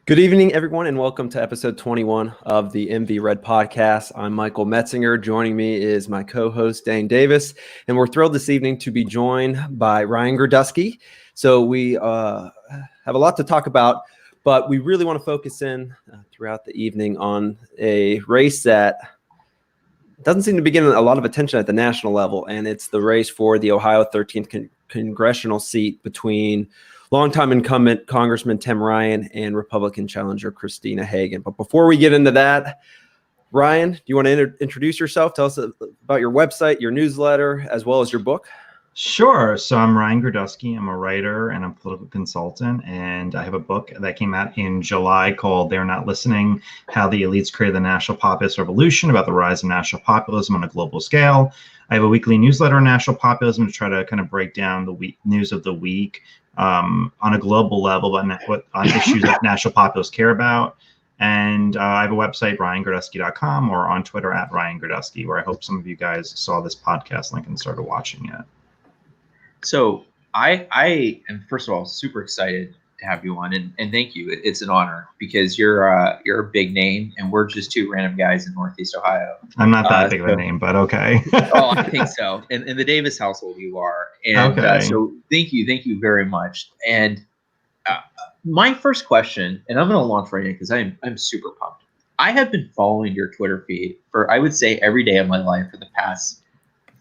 Good evening, everyone, and welcome to episode 21 of the MV Red Podcast. I'm Michael Metzinger. Joining me is my co-host, Dane Davis, and we're thrilled this evening to be joined by Ryan Girdusky. So we have a lot to talk about, but we really want to focus in throughout the evening on a race that doesn't seem to be getting a lot of attention at the national level, and it's the race for the Ohio 13th congressional seat between longtime incumbent Congressman Tim Ryan and Republican challenger Christina Hagan. But before we get into that, Ryan, do you want to introduce yourself? Tell us about your website, your newsletter, as well as your book. Sure. So I'm Ryan Girdusky. I'm a writer and a political consultant, and I have a book that came out in July called They're Not Listening: How the Elites Created the National Populist Revolution, about the rise of national populism on a global scale. I have a weekly newsletter on national populism to try to kind of break down the news of the week on a global level, on issues that national populists care about. And I have a website, ryangirdusky.com, or on Twitter at Ryan Girdusky, where I hope some of you guys saw this podcast link and started watching it. So I am, first of all, super excited to have you on, and thank you. It's an honor because you're a big name, and we're just two random guys in Northeast Ohio. I'm not that big of a name, but okay. Oh, I think so. In the Davis household, you are. And okay. So thank you very much. And my first question, and I'm going to launch right in because I'm super pumped. I have been following your Twitter feed for, I would say, every day of my life for the past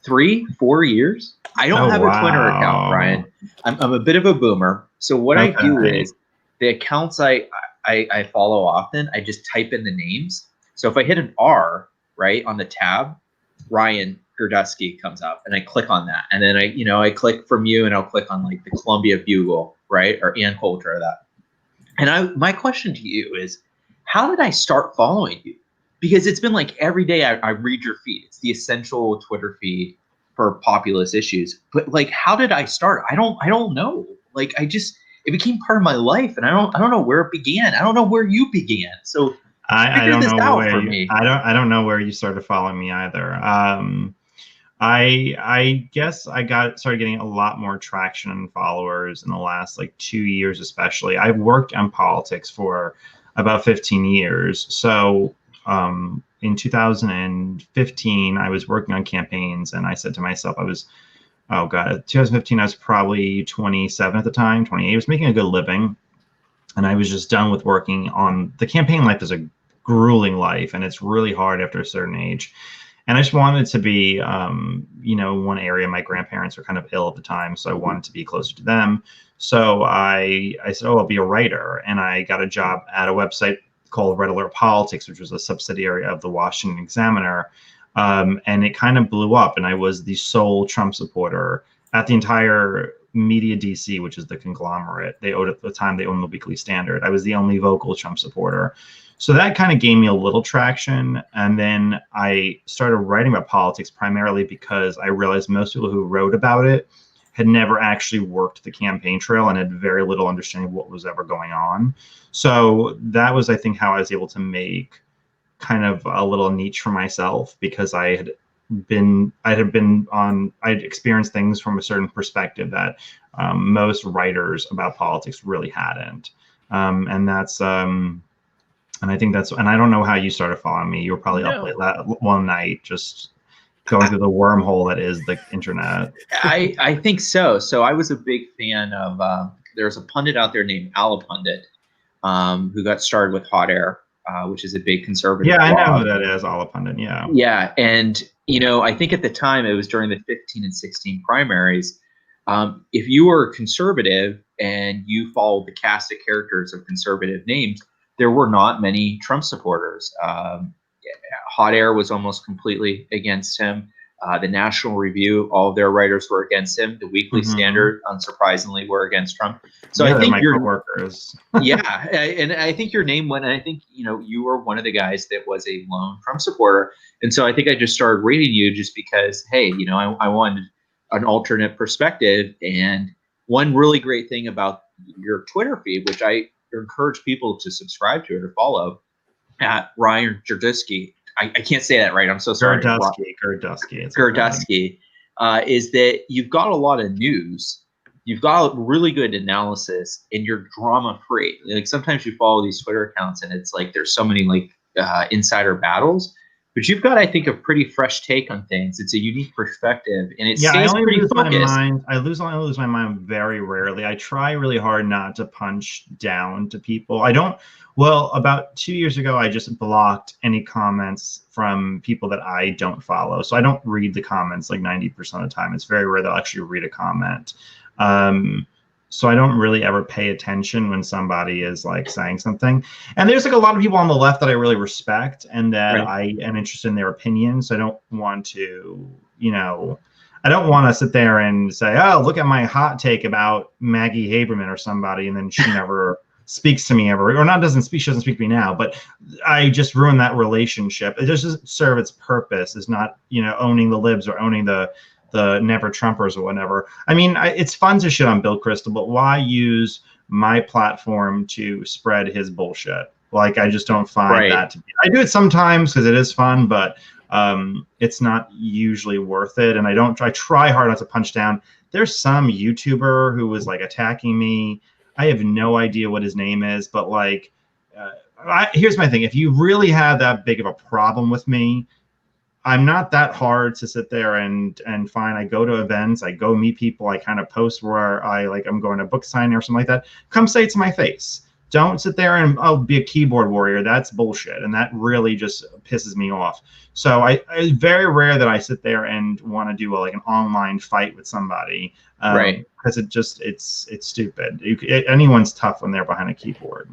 3-4 years. I don't have a Twitter account, Brian. I'm a bit of a boomer. So what I do is the accounts I follow often, I just type in the names. So if I hit an R right on the tab, Ryan Girdusky comes up, and I click on that. And then I click from you, and I'll click on like the Columbia Bugle, right? Or Ann Coulter, that. And my question to you is, how did I start following you? Because it's been like every day I read your feed. It's the essential Twitter feed for populist issues. But like, how did I start? I don't know. Like, it became part of my life, and I don't know where it began. I don't know where you began. So I don't know where I don't know where you started following me either. I guess I started getting a lot more traction and followers in the last 2 years, especially. I've worked on politics for about 15 years. So in 2015, I was working on campaigns, and I said to myself, 2015, I was probably 27 at the time, 28. I was making a good living, and I was just done with working on the campaign. Life is a grueling life, and it's really hard after a certain age. And I just wanted to be, one area. My grandparents were kind of ill at the time, so I wanted to be closer to them. So I said, I'll be a writer, and I got a job at a website called Red Alert Politics, which was a subsidiary of the Washington Examiner. And it kind of blew up, and I was the sole Trump supporter at the entire Media DC, which is the conglomerate. At the time they owned the Weekly Standard. I was the only vocal Trump supporter. So that kind of gave me a little traction. And then I started writing about politics primarily because I realized most people who wrote about it had never actually worked the campaign trail and had very little understanding of what was ever going on. So that was, I think, how I was able to make kind of a little niche for myself, because I'd experienced things from a certain perspective that most writers about politics really hadn't. And I think and I don't know how you started following me. You were probably up late one night, just going through the wormhole that is the internet. I think so. So I was a big fan of, there's a pundit out there named Alapundit, who got started with Hot Air, which is a big conservative blog. I know who that is, Alapundit, yeah. Yeah, and I think at the time, it was during the 15 and 16 primaries, if you were conservative and you followed the cast of characters of conservative names, there were not many Trump supporters. Hot Air was almost completely against him. The National Review, all of their writers were against him. The Weekly Standard, unsurprisingly, were against Trump. So I think your coworkers. Yeah, and I think your name went. And I think you were one of the guys that was a lone Trump supporter. And so I think I just started reading you just because, hey, I wanted an alternate perspective. And one really great thing about your Twitter feed, which I encourage people to subscribe to or follow, at Ryan Girdusky. I can't say that right. I'm so sorry. Girdusky. Girdusky. Is that you've got a lot of news, you've got really good analysis and you're drama free. Like sometimes you follow these Twitter accounts and it's like there's so many like insider battles, but you've got, I think, a pretty fresh take on things. It's a unique perspective and it stays pretty focused. I only lose my mind very rarely. I try really hard not to punch down to people. About 2 years ago, I just blocked any comments from people that I don't follow. So I don't read the comments like 90% of the time. It's very rare that I'll actually read a comment. So I don't really ever pay attention when somebody is like saying something. And there's like a lot of people on the left that I really respect and that I am interested in their opinions. So I don't want to, I don't want to sit there and say, oh, look at my hot take about Maggie Haberman or somebody, and then she never speaks to me ever, or she doesn't speak to me now, but I just ruined that relationship. It just doesn't serve its purpose. It's not, owning the libs or owning the never Trumpers or whatever. I mean, it's fun to shit on Bill Kristol, but why use my platform to spread his bullshit? Like, I just don't find that to be. I do it sometimes because it is fun, but it's not usually worth it. And I try hard not to punch down. There's some YouTuber who was like attacking me. I have no idea what his name is, but like, here's my thing. If you really have that big of a problem with me, I'm not that hard to sit there and find. I go to events, I go meet people, I kind of post where I'm going to book signing or something like that. Come say it to my face. Don't sit there and be a keyboard warrior. That's bullshit. And that really just pisses me off. So it's very rare that I sit there and want to do an online fight with somebody. Because it's stupid. Anyone's tough when they're behind a keyboard.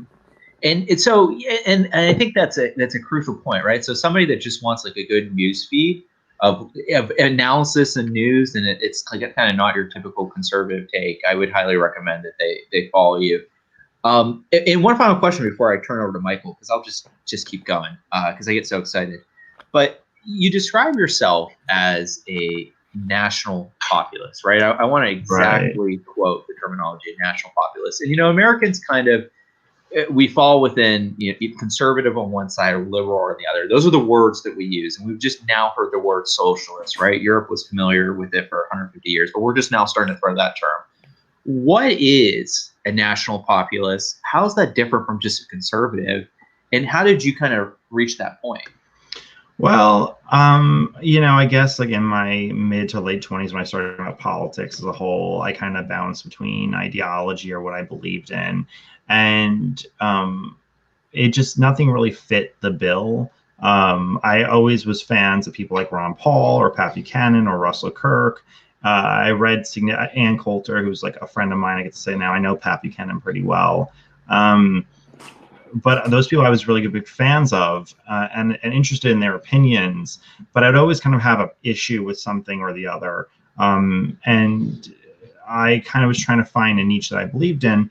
And I think that's a crucial point, right? So somebody that just wants like a good news feed of analysis and news, and it's kind of not your typical conservative take, I would highly recommend that they follow you. And one final question before I turn over to Michael, because I'll just keep going because I get so excited. But you describe yourself as a national populist, right? I want to exactly quote the terminology national populist. And Americans we fall within conservative on one side or liberal on the other. Those are the words that we use, and we've just now heard the word socialist, right? Europe was familiar with it for 150 years, but we're just now starting to throw that term. What is a national populist? How is that different from just a conservative? And how did you kind of reach that point? Well, I guess like in my mid to late 20s when I started about politics as a whole, I kind of bounced between ideology or what I believed in. And it just nothing really fit the bill. I always was fans of people like Ron Paul or Pat Buchanan or Russell Kirk. I read Ann Coulter, who's like a friend of mine. I get to say now I know Pat Buchanan pretty well. But those people I was really big fans of and interested in their opinions. But I'd always kind of have an issue with something or the other. And I kind of was trying to find a niche that I believed in.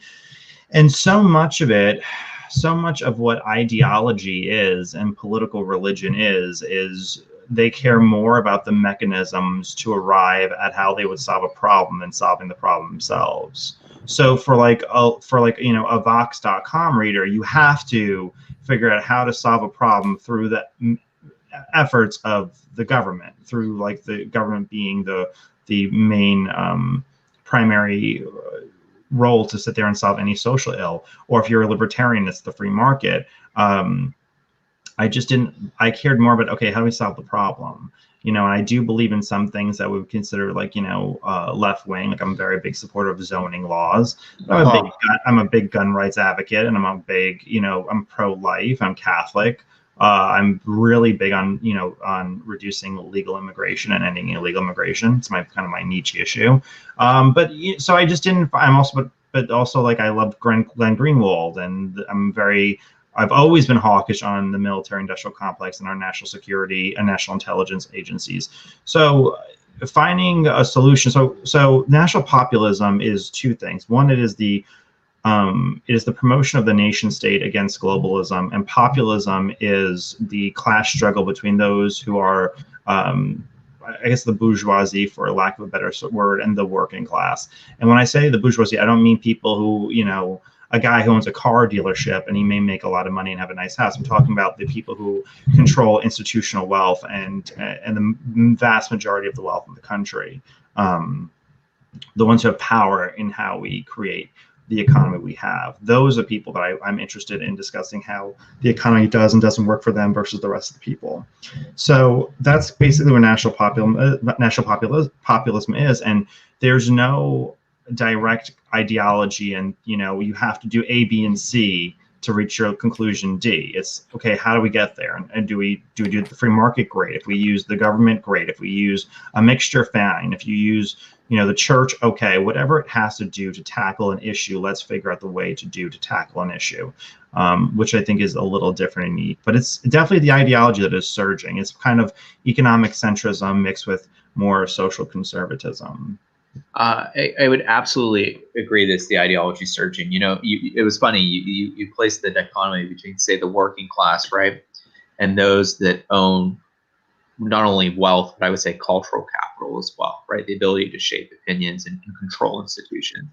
And so much of what ideology is and political religion is they care more about the mechanisms to arrive at how they would solve a problem than solving the problem themselves. So for a Vox.com reader, you have to figure out how to solve a problem through the efforts of the government, through like the government being the main primary role to sit there and solve any social ill. Or if you're a libertarian, it's the free market. I cared more about, okay, how do we solve the problem? And I do believe in some things that we would consider left wing. Like I'm a very big supporter of zoning laws. I'm a big gun rights advocate, and I'm a big, I'm pro-life, I'm Catholic. I'm really big on, on reducing illegal immigration and ending illegal immigration. It's my niche issue. So I just didn't, but also like I love Glenn Greenwald, and I've always been hawkish on the military industrial complex and our national security and national intelligence agencies. So finding a solution. So national populism is two things. One, it is the promotion of the nation state against globalism, and populism is the class struggle between those who are, I guess, the bourgeoisie, for lack of a better word, and the working class. And when I say the bourgeoisie, I don't mean people who, a guy who owns a car dealership and he may make a lot of money and have a nice house. I'm talking about the people who control institutional wealth and the vast majority of the wealth in the country. the ones who have power in how we create the economy we have. Those are people that I'm interested in discussing how the economy does and doesn't work for them versus the rest of the people. So that's basically what national populism is. And there's no direct ideology and, you have to do A, B, and C to reach your conclusion D. It's okay, how do we get there? And do we do the free market? Great. If we use the government, great. If we use a mixture, fine. If you use the church, okay, whatever it has to do to tackle an issue, let's figure out the way to tackle an issue, which I think is a little different and neat. But it's definitely the ideology that is surging. It's kind of economic centrism mixed with more social conservatism. I would absolutely agree that the ideology surging. It was funny. You placed the dichotomy between, say, the working class, right, and those that own not only wealth, but I would say cultural capital as well, right? The ability to shape opinions and control institutions.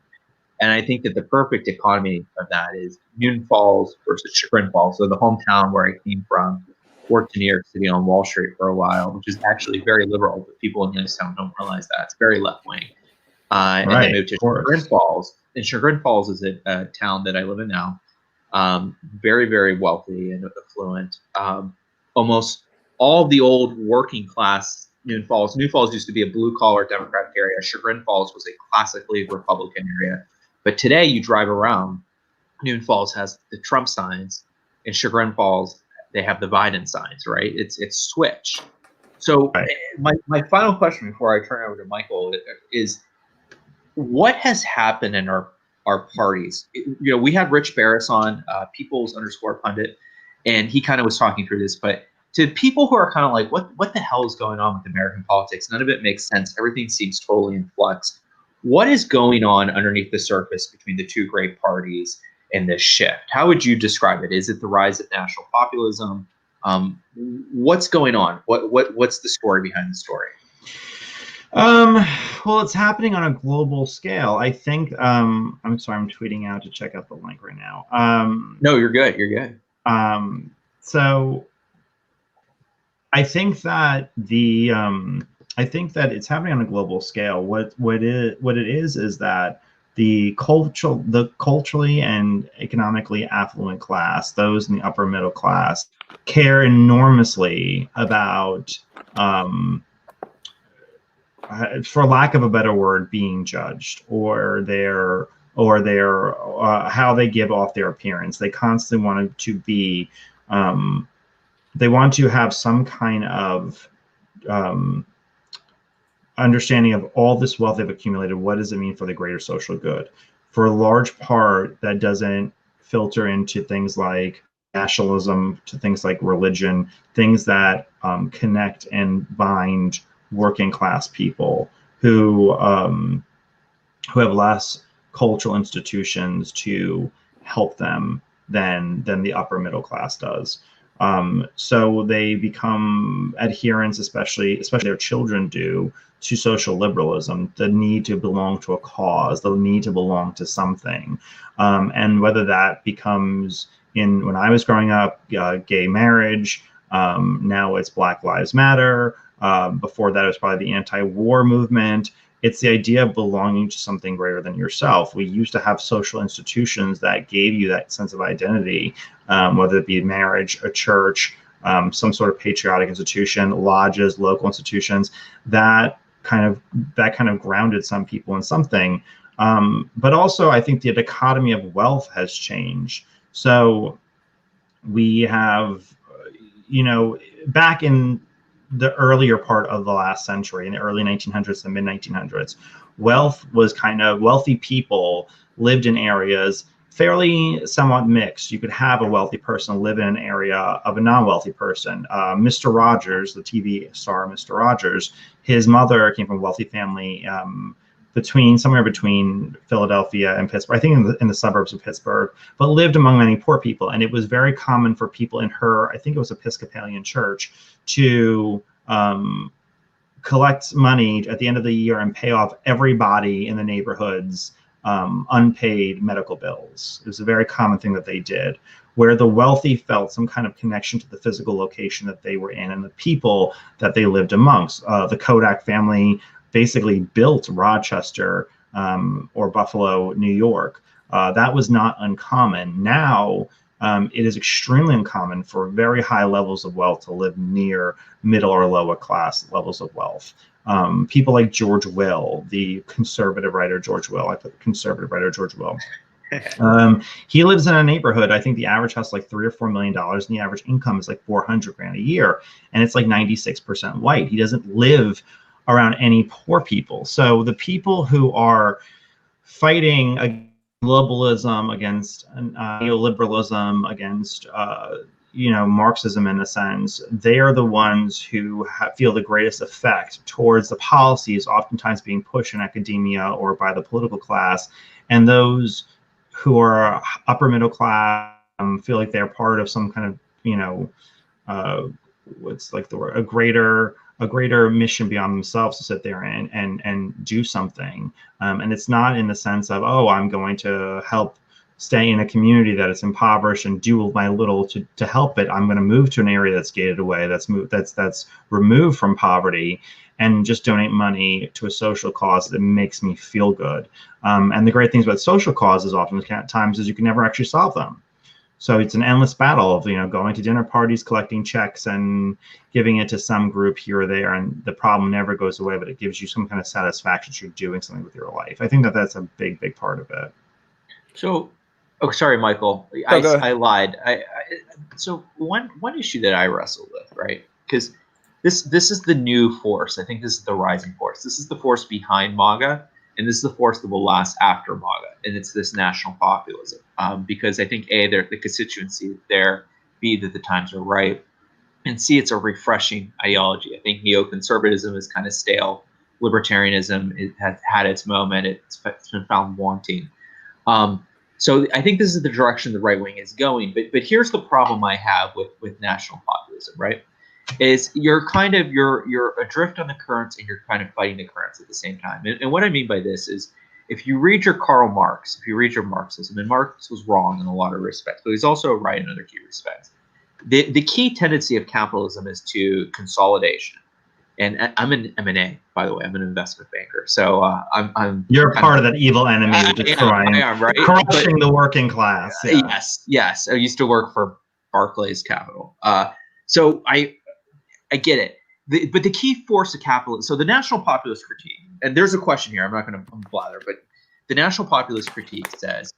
And I think that the perfect economy of that is Newton Falls versus Chagrin Falls. So the hometown where I came from, worked in New York City on Wall Street for a while, which is actually very liberal, but people in Youngstown don't realize that. It's very left-wing. And they moved to Chagrin Falls. And Chagrin Falls is a town that I live in now. Very, very wealthy and affluent. Almost all of the old working class Newton Falls used to be a blue-collar Democratic area. Chagrin Falls was a classically Republican area. But today you drive around, Newton Falls has the Trump signs. In Chagrin Falls, they have the Biden signs, right? It's switched. So my final question before I turn over to Michael is, what has happened in our parties? We had Rich Barris on, Peoples_Pundit, and he kind of was talking through this, but to people who are kind of like, what the hell is going on with American politics? None of it makes sense. Everything seems totally in flux. What is going on underneath the surface between the two great parties in this shift? How would you describe it? Is it the rise of national populism? What's going on? What's the story behind the story? Well, it's happening on a global scale. I think, I'm sorry, I'm tweeting out to check out the link right now. No, you're good. You're good. So I think that it's happening on a global scale. What it is that the culturally and economically affluent class, those in the upper middle class, care enormously about, for lack of a better word, being judged, or their how they give off their appearance. They constantly want to be, they want to have some kind of understanding of all this wealth they've accumulated. What does it mean for the greater social good? For a large part, that doesn't filter into things like nationalism, to things like religion, things that connect and bind working class people who have less cultural institutions to help them than the upper middle class does. So they become adherents, especially their children do, to social liberalism, the need to belong to a cause, the need to belong to something. And whether that becomes, when I was growing up, gay marriage, now it's Black Lives Matter. Before that, it was probably the anti-war movement. It's the idea of belonging to something greater than yourself. We used to have social institutions that gave you that sense of identity, whether it be marriage, a church, some sort of patriotic institution, lodges, local institutions, that kind of grounded some people in something. But also, I think the dichotomy of wealth has changed. So we have, back in the earlier part of the last century, in the early 1900s and mid 1900s, wealthy people lived in areas fairly somewhat mixed. You could have a wealthy person live in an area of a non-wealthy person. Mr. Rogers, the TV star Mr. Rogers, his mother came from a wealthy family somewhere between Philadelphia and Pittsburgh, I think in the suburbs of Pittsburgh, but lived among many poor people. And it was very common for people in her, I think it was Episcopalian church, to collect money at the end of the year and pay off everybody in the neighborhoods unpaid medical bills. It was a very common thing that they did, where the wealthy felt some kind of connection to the physical location that they were in and the people that they lived amongst. The Kodak family basically built Rochester or Buffalo, New York. That was not uncommon. Now, it is extremely uncommon for very high levels of wealth to live near middle or lower class levels of wealth. People like George Will, the conservative writer George Will, I put conservative writer George Will. He lives in a neighborhood. I think the average house is like $3 or $4 million, and the average income is like 400 grand a year, and it's like 96% white. He doesn't live around any poor people. So the people who are fighting against globalism, against neoliberalism, against Marxism in a sense, they are the ones who feel the greatest effect towards the policies oftentimes being pushed in academia or by the political class. And those who are upper middle class feel like they're part of some kind of, what's like the word, a greater mission beyond themselves to sit there and do something. And it's not in the sense of, oh, I'm going to help stay in a community that is impoverished and do my little to help it. I'm going to move to an area that's gated away, that's removed from poverty, and just donate money to a social cause that makes me feel good. And the great things about social causes oftentimes is you can never actually solve them. So it's an endless battle of, going to dinner parties, collecting checks and giving it to some group here or there. And the problem never goes away, but it gives you some kind of satisfaction that you're doing something with your life. I think that that's a big, big part of it. So, sorry, Michael, I lied. So one issue that I wrestle with, right? Because this is the new force. I think this is the rising force. This is the force behind MAGA. And this is the force that will last after MAGA, and it's this national populism. Because I think A, the constituency there, B, that the times are right, and C, it's a refreshing ideology. I think neoconservatism is kind of stale. Libertarianism has had its moment. It's been found wanting. So I think this is the direction the right wing is going. But here's the problem I have with national populism, right? Is you're adrift on the currents and you're kind of fighting the currents at the same time. And what I mean by this is, if you read your Karl Marx, if you read your Marxism, and Marx was wrong in a lot of respects, but he's also right in other key respects. The key tendency of capitalism is to consolidation. And I'm an M&A, by the way. I'm an investment banker. So You're part of that evil enemy who's destroying, right? crushing the working class. Yeah. Yes. I used to work for Barclays Capital. So I get it. But the key force of capitalism, so the national populist critique, and there's a question here, I'm not going to blather, but the national populist critique says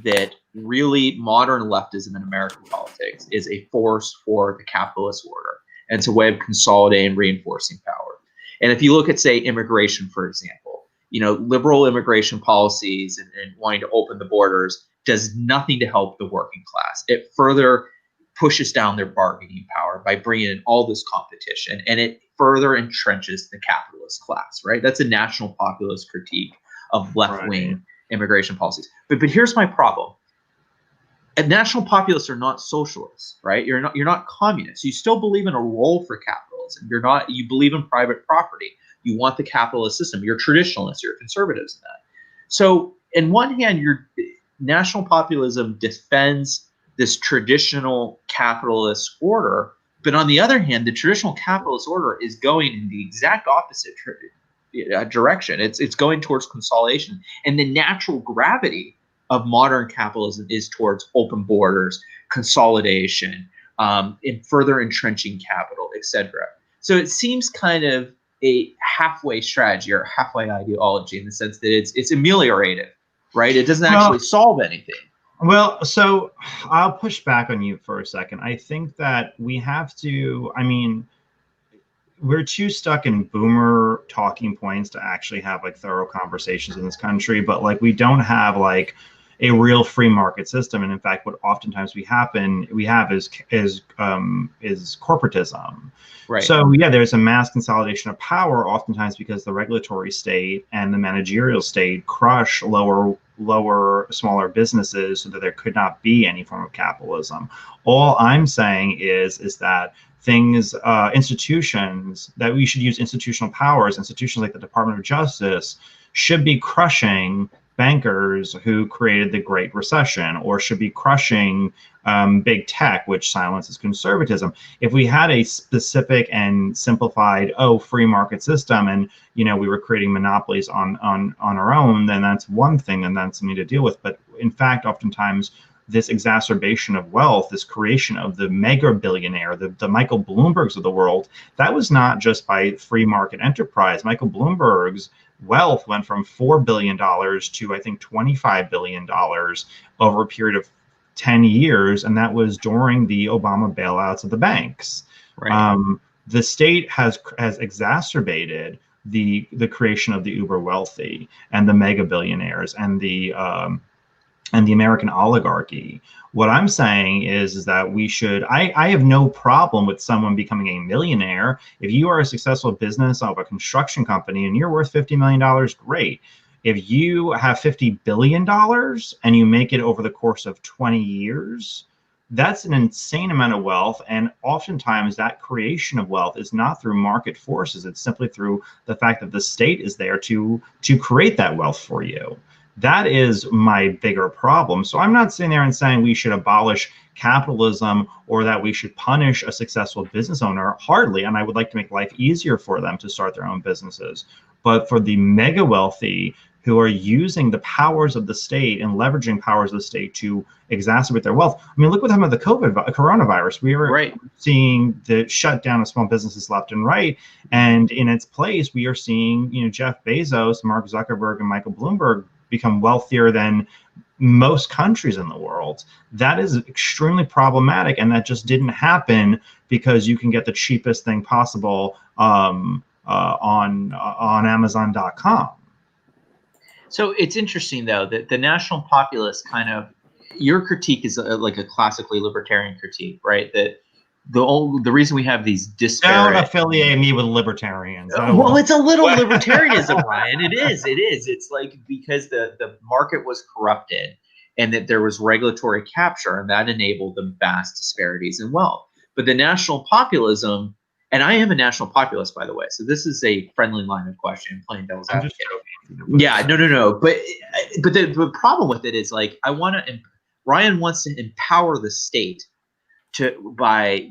that really modern leftism in American politics is a force for the capitalist order, and it's a way of consolidating and reinforcing power. And if you look at, say, immigration, for example, liberal immigration policies and wanting to open the borders does nothing to help the working class. It further pushes down their bargaining power by bringing in all this competition, and it further entrenches the capitalist class, right? That's a national populist critique of left-wing immigration policies. But here's my problem. And national populists are not socialists, right? You're not communists. You still believe in a role for capitalism. You believe in private property. You want the capitalist system. You're traditionalists, you're conservatives in that. So in one hand, your national populism defends this traditional capitalist order, but on the other hand, the traditional capitalist order is going in the exact opposite direction. It's going towards consolidation, and the natural gravity of modern capitalism is towards open borders, consolidation, and further entrenching capital, etc. So it seems kind of a halfway strategy or halfway ideology in the sense that it's ameliorative, right? It doesn't actually solve anything. Well, so I'll push back on you for a second. I think that we have to, we're too stuck in boomer talking points to actually have thorough conversations in this country, but we don't have a real free market system. And in fact, what oftentimes we have is corporatism. Right. So yeah, there's a mass consolidation of power, oftentimes because the regulatory state and the managerial state crush smaller businesses so that there could not be any form of capitalism. All I'm saying is that institutions, that we should use institutional powers, institutions like the Department of Justice should be crushing bankers who created the Great Recession, or should be crushing big tech, which silences conservatism. If we had a specific and simplified, free market system, and we were creating monopolies on our own, then that's one thing, and that's something to deal with. But in fact, oftentimes this exacerbation of wealth, this creation of the mega billionaire, the Michael Bloombergs of the world, that was not just by free market enterprise. Michael Bloomberg's wealth went from $4 billion to, I think, $25 billion over a period of 10 years. And that was during the Obama bailouts of the banks. Right. The state has exacerbated the creation of the uber wealthy and the mega billionaires and the American oligarchy. What I'm saying is that we should, I have no problem with someone becoming a millionaire. If you are a successful business of a construction company and you're worth $50 million, great. If you have $50 billion and you make it over the course of 20 years, that's an insane amount of wealth. And oftentimes that creation of wealth is not through market forces. It's simply through the fact that the state is there to create that wealth for you. That is my bigger problem. So I'm not sitting there and saying we should abolish capitalism or that we should punish a successful business owner. Hardly. And I would like to make life easier for them to start their own businesses. But for the mega wealthy who are using the powers of the state and leveraging powers of the state to exacerbate their wealth. I mean, look what happened with the coronavirus. We were seeing the shutdown of small businesses left and right. And in its place, we are seeing, Jeff Bezos, Mark Zuckerberg, and Michael Bloomberg become wealthier than most countries in the world. That is extremely problematic, and that just didn't happen because you can get the cheapest thing possible on Amazon.com. So it's interesting, though, that the national populist your critique is like a classically libertarian critique, right? That the reason we have these disparate... Don't affiliate me with libertarians. Well, it's a little libertarianism, Ryan. It is. It's like because the market was corrupted and that there was regulatory capture, and that enabled the vast disparities in wealth. But the national populism, and I am a national populist, by the way, so this is a friendly line of question, playing devil's advocate. Yeah, no. But the problem with it is, like, Ryan wants to empower the state by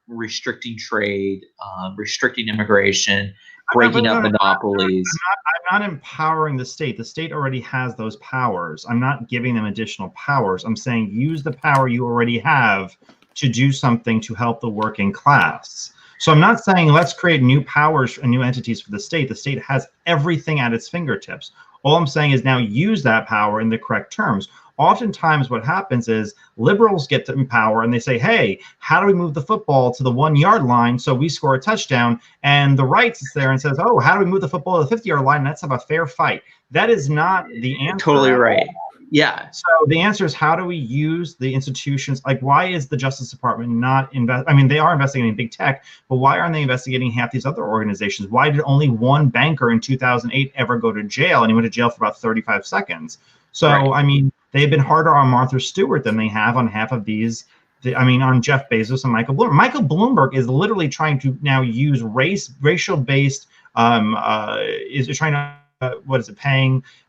restricting trade, restricting immigration, breaking up monopolies. I'm not empowering the state. The state already has those powers. I'm not giving them additional powers. I'm saying use the power you already have to do something to help the working class. So I'm not saying let's create new powers and new entities for the state. The state has everything at its fingertips. All I'm saying is now use that power in the correct terms. Oftentimes what happens is liberals get in power and they say, hey, how do we move the football to the 1 yard line so we score a touchdown? And the right is there and says, oh, how do we move the football to the 50 yard line? And let's have a fair fight. That is not the answer. Totally right. Yeah. So the answer is, how do we use the institutions? Like, why is the Justice Department not I mean, they are investigating big tech, but why aren't they investigating half these other organizations? Why did only one banker in 2008 ever go to jail? And he went to jail for about 35 seconds. So, I mean, they've been harder on Martha Stewart than they have on half of these. On Jeff Bezos and Michael Bloomberg. Michael Bloomberg is literally trying to now use racial-based, is trying to,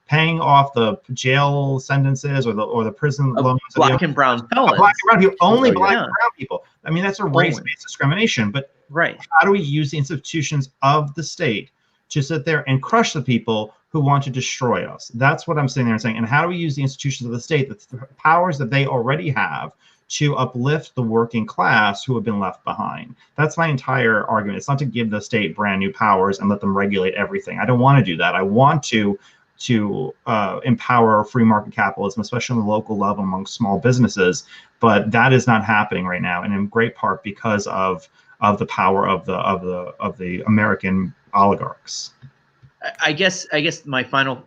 paying off the jail sentences or the prison loans. Black and brown felons. Black and brown people, only black and brown people. I mean, that's a race-based discrimination. But how do we use the institutions of the state to sit there and crush the people who want to destroy us? That's what I'm sitting there and saying. And how do we use the institutions of the state, the powers that they already have, to uplift the working class who have been left behind? That's my entire argument. It's not to give the state brand new powers and let them regulate everything. I don't want to do that. I want to empower free market capitalism, especially on the local level among small businesses. But that is not happening right now, and in great part because of the power of the American oligarchs. I guess my final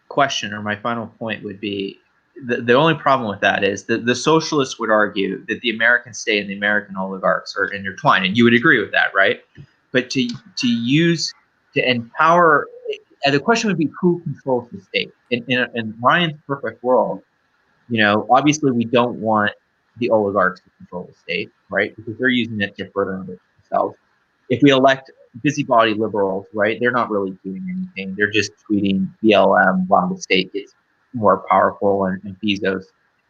question or my final point would be, the only problem with that is that the socialists would argue that the American state and the American oligarchs are intertwined, and you would agree with that, right? But to empower, and the question would be, who controls the state? In Ryan's perfect world, obviously we don't want the oligarchs to control the state, right? Because they're using it to further enrich themselves. If we elect busybody liberals, right, they're not really doing anything. They're just tweeting BLM while the state gets more powerful and Bezos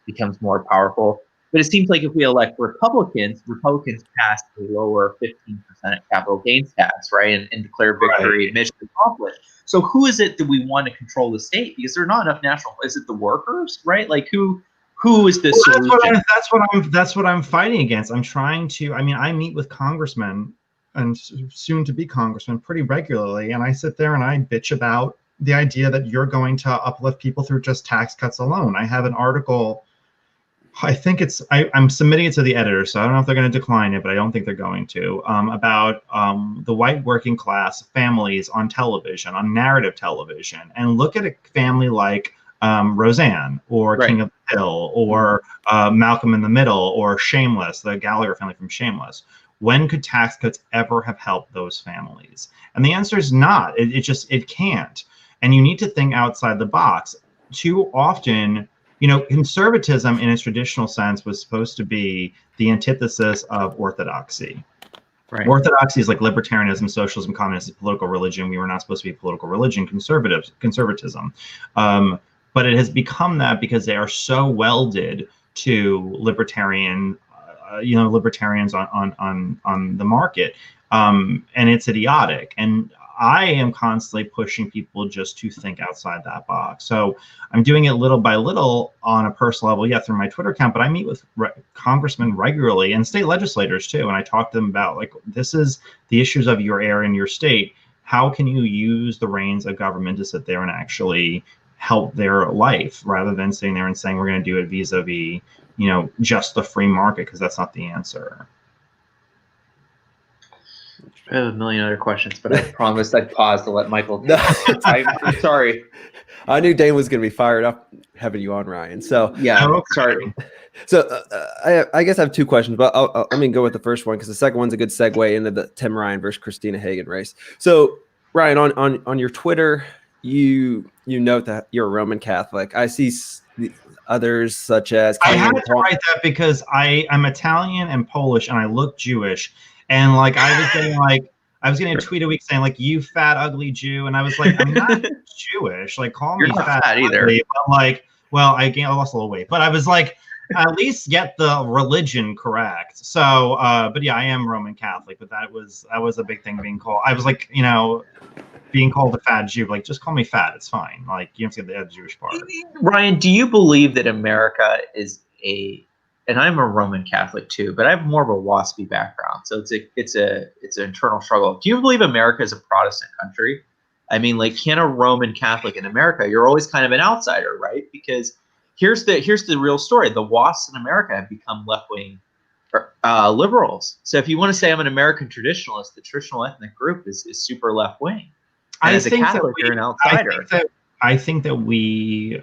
becomes more powerful. But it seems like if we elect Republicans pass a lower 15% capital gains tax, right, and declare victory, mission accomplished. So who is it that we want to control the state? Because there are not enough national. Is it the workers, right? Like who is the solution? That's what I'm fighting against. I'm trying to. I mean, I meet with congressmen and soon to be congressmen pretty regularly, and I sit there and I bitch about the idea that you're going to uplift people through just tax cuts alone. I have an article. I think I'm submitting it to the editor, so I don't know if they're going to decline it, but I don't think they're going to, about the white working class families on television, on narrative television. And look at a family like Roseanne or King of the Hill or Malcolm in the Middle or Shameless, the Gallagher family from Shameless. When could tax cuts ever have helped those families? And the answer is not. It can't. And you need to think outside the box. Too often, conservatism in its traditional sense was supposed to be the antithesis of orthodoxy. Right. Orthodoxy is like libertarianism, socialism, communism, political religion. We were not supposed to be political religion, conservatism. But it has become that because they are so welded to libertarians on the market. And it's idiotic. And I am constantly pushing people just to think outside that box. So I'm doing it little by little on a personal level, through my Twitter account, but I meet with congressmen regularly and state legislators too. And I talk to them about, like, this is the issues of your area and your state. How can you use the reins of government to sit there and actually help their life rather than sitting there and saying we're going to do it vis-a-vis, just the free market, because that's not the answer. I have a million other questions, but I promised I'd pause to let Michael. I'm sorry. I knew Dane was going to be fired up having you on, Ryan. So sorry. So I guess I have two questions, but let me go with the first one because the second one's a good segue into the Tim Ryan versus Christina Hagan race. So Ryan, on your Twitter, you note that you're a Roman Catholic. I see others such as I had to write that because I'm Italian and Polish, and I look Jewish. And like I was getting a tweet a week saying, like, you fat ugly Jew, and I was like, I'm not Jewish. Like, call me fat either. Ugly. But like, well, I lost a little weight, but I was like, at least get the religion correct. So, but yeah, I am Roman Catholic, but that was a big thing being called. I was like, being called a fat Jew, like, just call me fat. It's fine. Like, you have to get the Jewish part. Ryan, do you believe that America is and I'm a Roman Catholic too, but I have more of a WASPy background, so it's an internal struggle. Do you believe America is a Protestant country? I mean, like, can a Roman Catholic in America? You're always kind of an outsider, right? Because here's the real story: the WASPs in America have become left-wing liberals. So if you want to say I'm an American traditionalist, the traditional ethnic group is super left-wing. And as a Catholic, you're an outsider. I think that we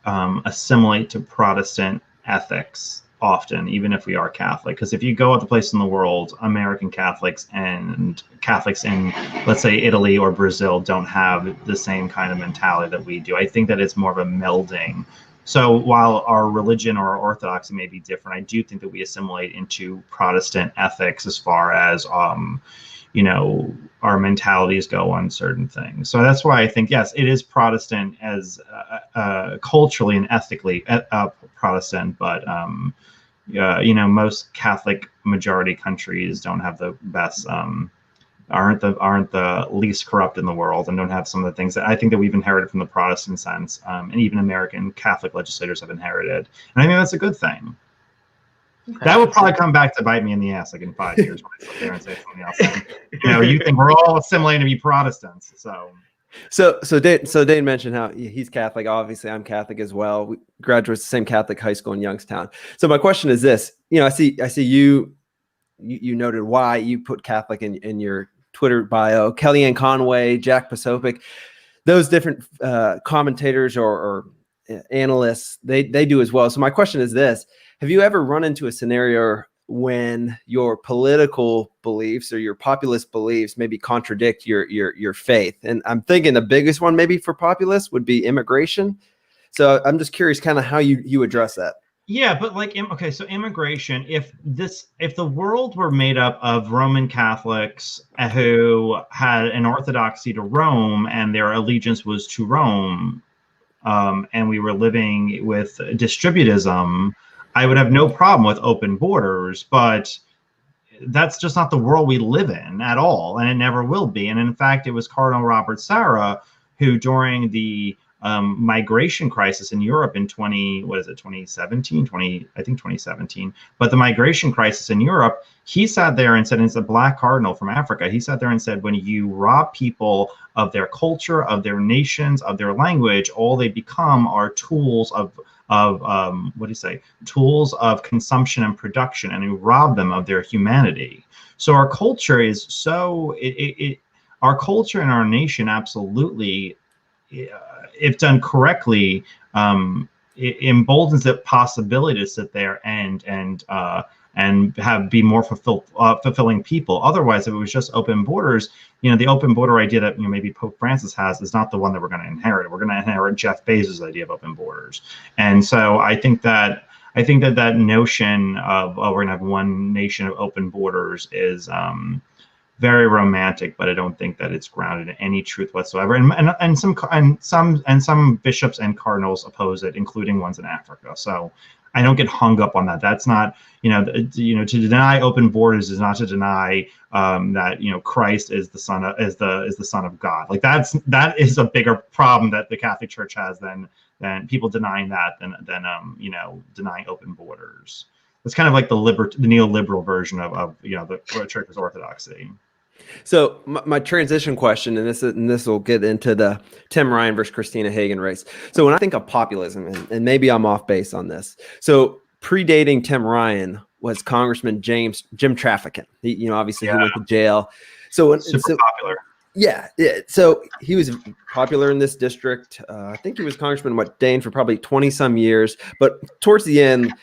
assimilate to Protestant ethics often, even if we are Catholic. Because if you go other places in the world, American Catholics and Catholics in, let's say, Italy or Brazil don't have the same kind of mentality that we do. I think that it's more of a melding. So while our religion or our orthodoxy may be different, I do think that we assimilate into Protestant ethics as far as our mentalities go on certain things. So that's why I think, yes, it is Protestant as culturally and ethically Protestant, but most Catholic majority countries don't have the best, aren't the least corrupt in the world, and don't have some of the things that I think that we've inherited from the Protestant sense, and even American Catholic legislators have inherited. And I think that's a good thing. Okay. That will probably come back to bite me in the ass like in 5 years when I sit there and say something else. You think we're all assimilating to be Protestants. So Dane mentioned how he's Catholic. Obviously, I'm Catholic as well. We graduated the same Catholic high school in Youngstown. So my question is this: I see you noted why you put Catholic in your Twitter bio. Kellyanne Conway, Jack Posobiec, those different commentators or analysts, they do as well. So my question is this: have you ever run into a scenario when your political beliefs or your populist beliefs maybe contradict your faith? And I'm thinking the biggest one maybe for populists would be immigration. So I'm just curious kind of how you address that. Yeah, but like, okay, so immigration, if the world were made up of Roman Catholics who had an orthodoxy to Rome and their allegiance was to Rome, and we were living with distributism, I would have no problem with open borders, but that's just not the world we live in at all, and it never will be. And in fact, it was Cardinal Robert Sarah who, during the migration crisis in Europe in 2017, I think 2017, but the migration crisis in Europe, he sat there and said, and it's a black cardinal from Africa, he sat there and said, when you rob people of their culture, of their nations, of their language, all they become are tools of what do you say? Tools of consumption and production, and you rob them of their humanity. So our culture is so, our culture and our nation absolutely, if done correctly, it emboldens the possibility to sit there and be more fulfilling people. Otherwise, if it was just open borders, the open border idea that maybe Pope Francis has is not the one that we're going to inherit. We're going to inherit Jeff Bezos' idea of open borders. And so I think that notion of, we're going to have one nation of open borders is very romantic, but I don't think that it's grounded in any truth whatsoever. And some bishops and cardinals oppose it, including ones in Africa. So I don't get hung up on that. That's not, to deny open borders is not to deny that Christ is the son of God. Like that is a bigger problem that the Catholic Church has than people denying that than denying open borders. It's kind of like the neoliberal version of the Church's orthodoxy. So my transition question, and this will get into the Tim Ryan versus Christina Hagan race. So when I think of populism, and maybe I'm off base on this, so predating Tim Ryan was Congressman Jim Traficant. He went to jail. So super popular. Yeah. So he was popular in this district. I think he was Congressman Dane for probably 20 some years, but towards the end,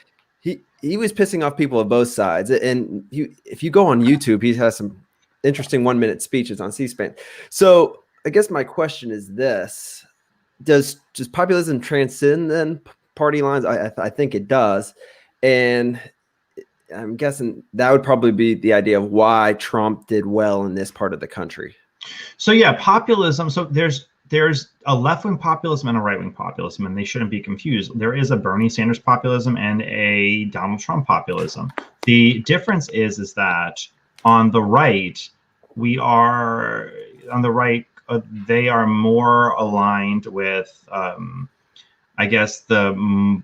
he was pissing off people of both sides. And if you go on YouTube, he has some interesting 1-minute speeches on C-SPAN. So I guess my question is this: does populism transcend then party lines? I think it does, and I'm guessing that would probably be the idea of why Trump did well in this part of the country. So yeah, populism. So there's a left-wing populism and a right-wing populism, and they shouldn't be confused. There is a Bernie Sanders populism and a Donald Trump populism. The difference is that on the right, they are more aligned with, I guess, the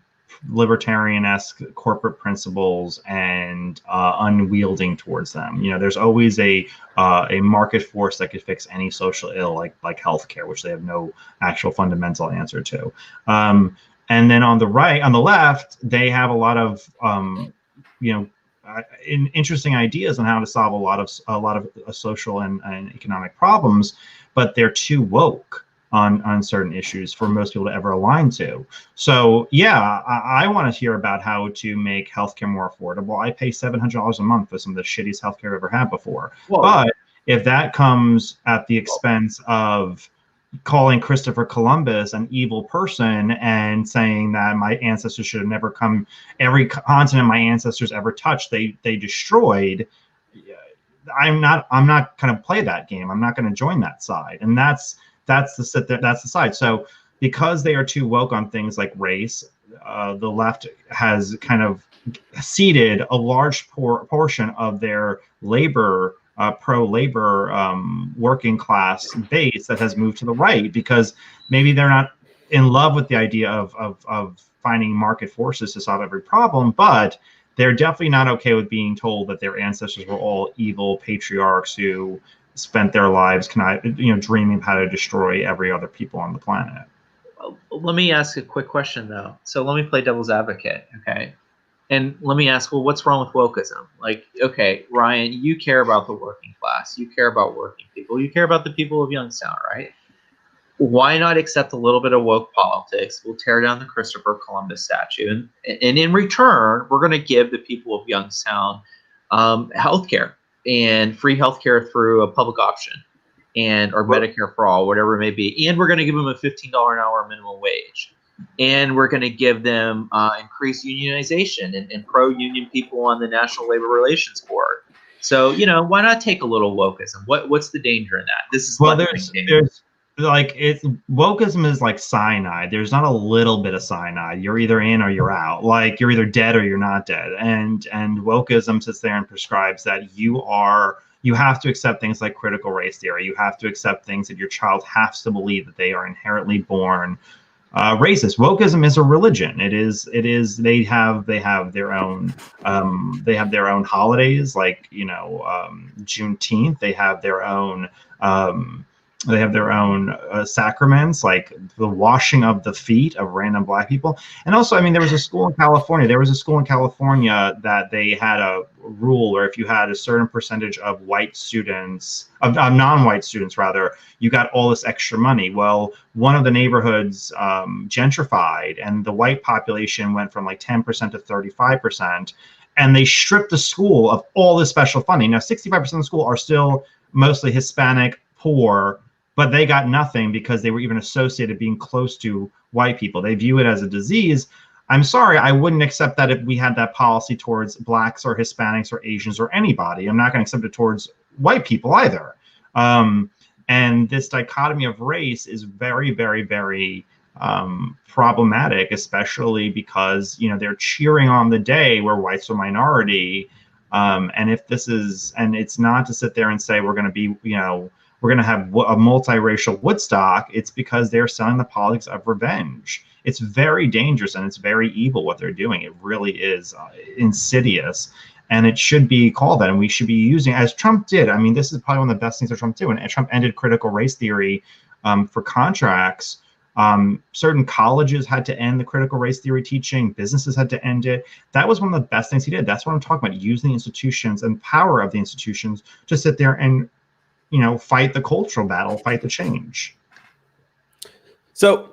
libertarian-esque corporate principles and unwielding towards them. There's always a market force that could fix any social ill, like healthcare, which they have no actual fundamental answer to. And then on the left, they have a lot of interesting ideas on how to solve a lot of social and economic problems, but they're too woke on certain issues for most people to ever align to. So yeah, I want to hear about how to make healthcare more affordable. I pay $700 a month for some of the shittiest healthcare I've ever had before. Whoa. But if that comes at the expense of calling Christopher Columbus an evil person and saying that my ancestors should have never come, every continent my ancestors ever touched, they destroyed, I'm not going to play that game. I'm not going to join that side. And that's the side. So because they are too woke on things like race, the left has kind of ceded a large portion of their labor, pro-labor working class base that has moved to the right, because maybe they're not in love with the idea of finding market forces to solve every problem, but they're definitely not okay with being told that their ancestors were all evil patriarchs who spent their lives dreaming of how to destroy every other people on the planet. Let me ask a quick question though. So let me play devil's advocate, okay? And let me ask, well, what's wrong with wokeism? Like, okay, Ryan, you care about the working class. You care about working people. You care about the people of Youngstown, right? Why not accept a little bit of woke politics? We'll tear down the Christopher Columbus statue. And in return, we're going to give the people of Youngstown healthcare and free healthcare through a public option or Medicare for all, whatever it may be. And we're going to give them a $15 an hour minimum wage. And we're going to give them increased unionization and pro-union people on the National Labor Relations Board. So, why not take a little wokeism? What's the danger in that? This is like wokeism is like cyanide. There's not a little bit of cyanide. You're either in or you're out. Like you're either dead or you're not dead. And wokeism sits there and prescribes that you have to accept things like critical race theory. You have to accept things that your child has to believe that they are inherently born racist. Wokeism is a religion. It is. They have their own. They have their own holidays, like Juneteenth. They have their own. Sacraments, like the washing of the feet of random Black people. And also, I mean, there was a school in California. That they had a rule where if you had a certain percentage of white students, of non-white students rather, you got all this extra money. Well, one of the neighborhoods gentrified, and the white population went from like 10% to 35%, and they stripped the school of all this special funding. Now, 65% of the school are still mostly Hispanic, poor, but they got nothing because they were even associated being close to white people. They view it as a disease. I'm sorry, I wouldn't accept that if we had that policy towards Blacks or Hispanics or Asians or anybody. I'm not going to accept it towards white people either. And this dichotomy of race is very, very, very problematic, especially because, they're cheering on the day where whites are minority. And it's not to sit there and say we're going to be, we're going to have a multiracial Woodstock. It's because they're selling the politics of revenge. It's very dangerous and it's very evil what they're doing. It really is insidious, and it should be called that. And we should be using, as Trump did. I mean, this is probably one of the best things that Trump did. When Trump ended critical race theory for contracts, certain colleges had to end the critical race theory teaching. Businesses had to end it. That was one of the best things he did. That's what I'm talking about, using the institutions and power of the institutions to sit there and fight the cultural battle, fight the change. So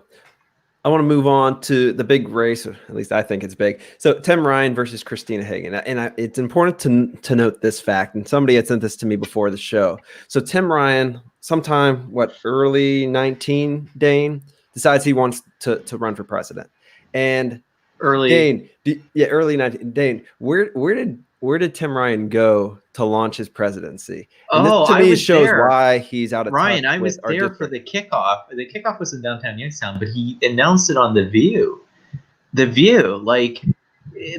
I want to move on to the big race, or at least I think it's big. So Tim Ryan versus Christina Hagan. And it's important to note this fact, and somebody had sent this to me before the show. So Tim Ryan, sometime, early 19, Dane, decides he wants to run for president. And early 19, Dane, where did Tim Ryan go to launch his presidency? And this, to me, shows why he's out of Ryan, touch. I was there for the kickoff. The kickoff was in downtown Youngstown, but he announced it on The View. The View, like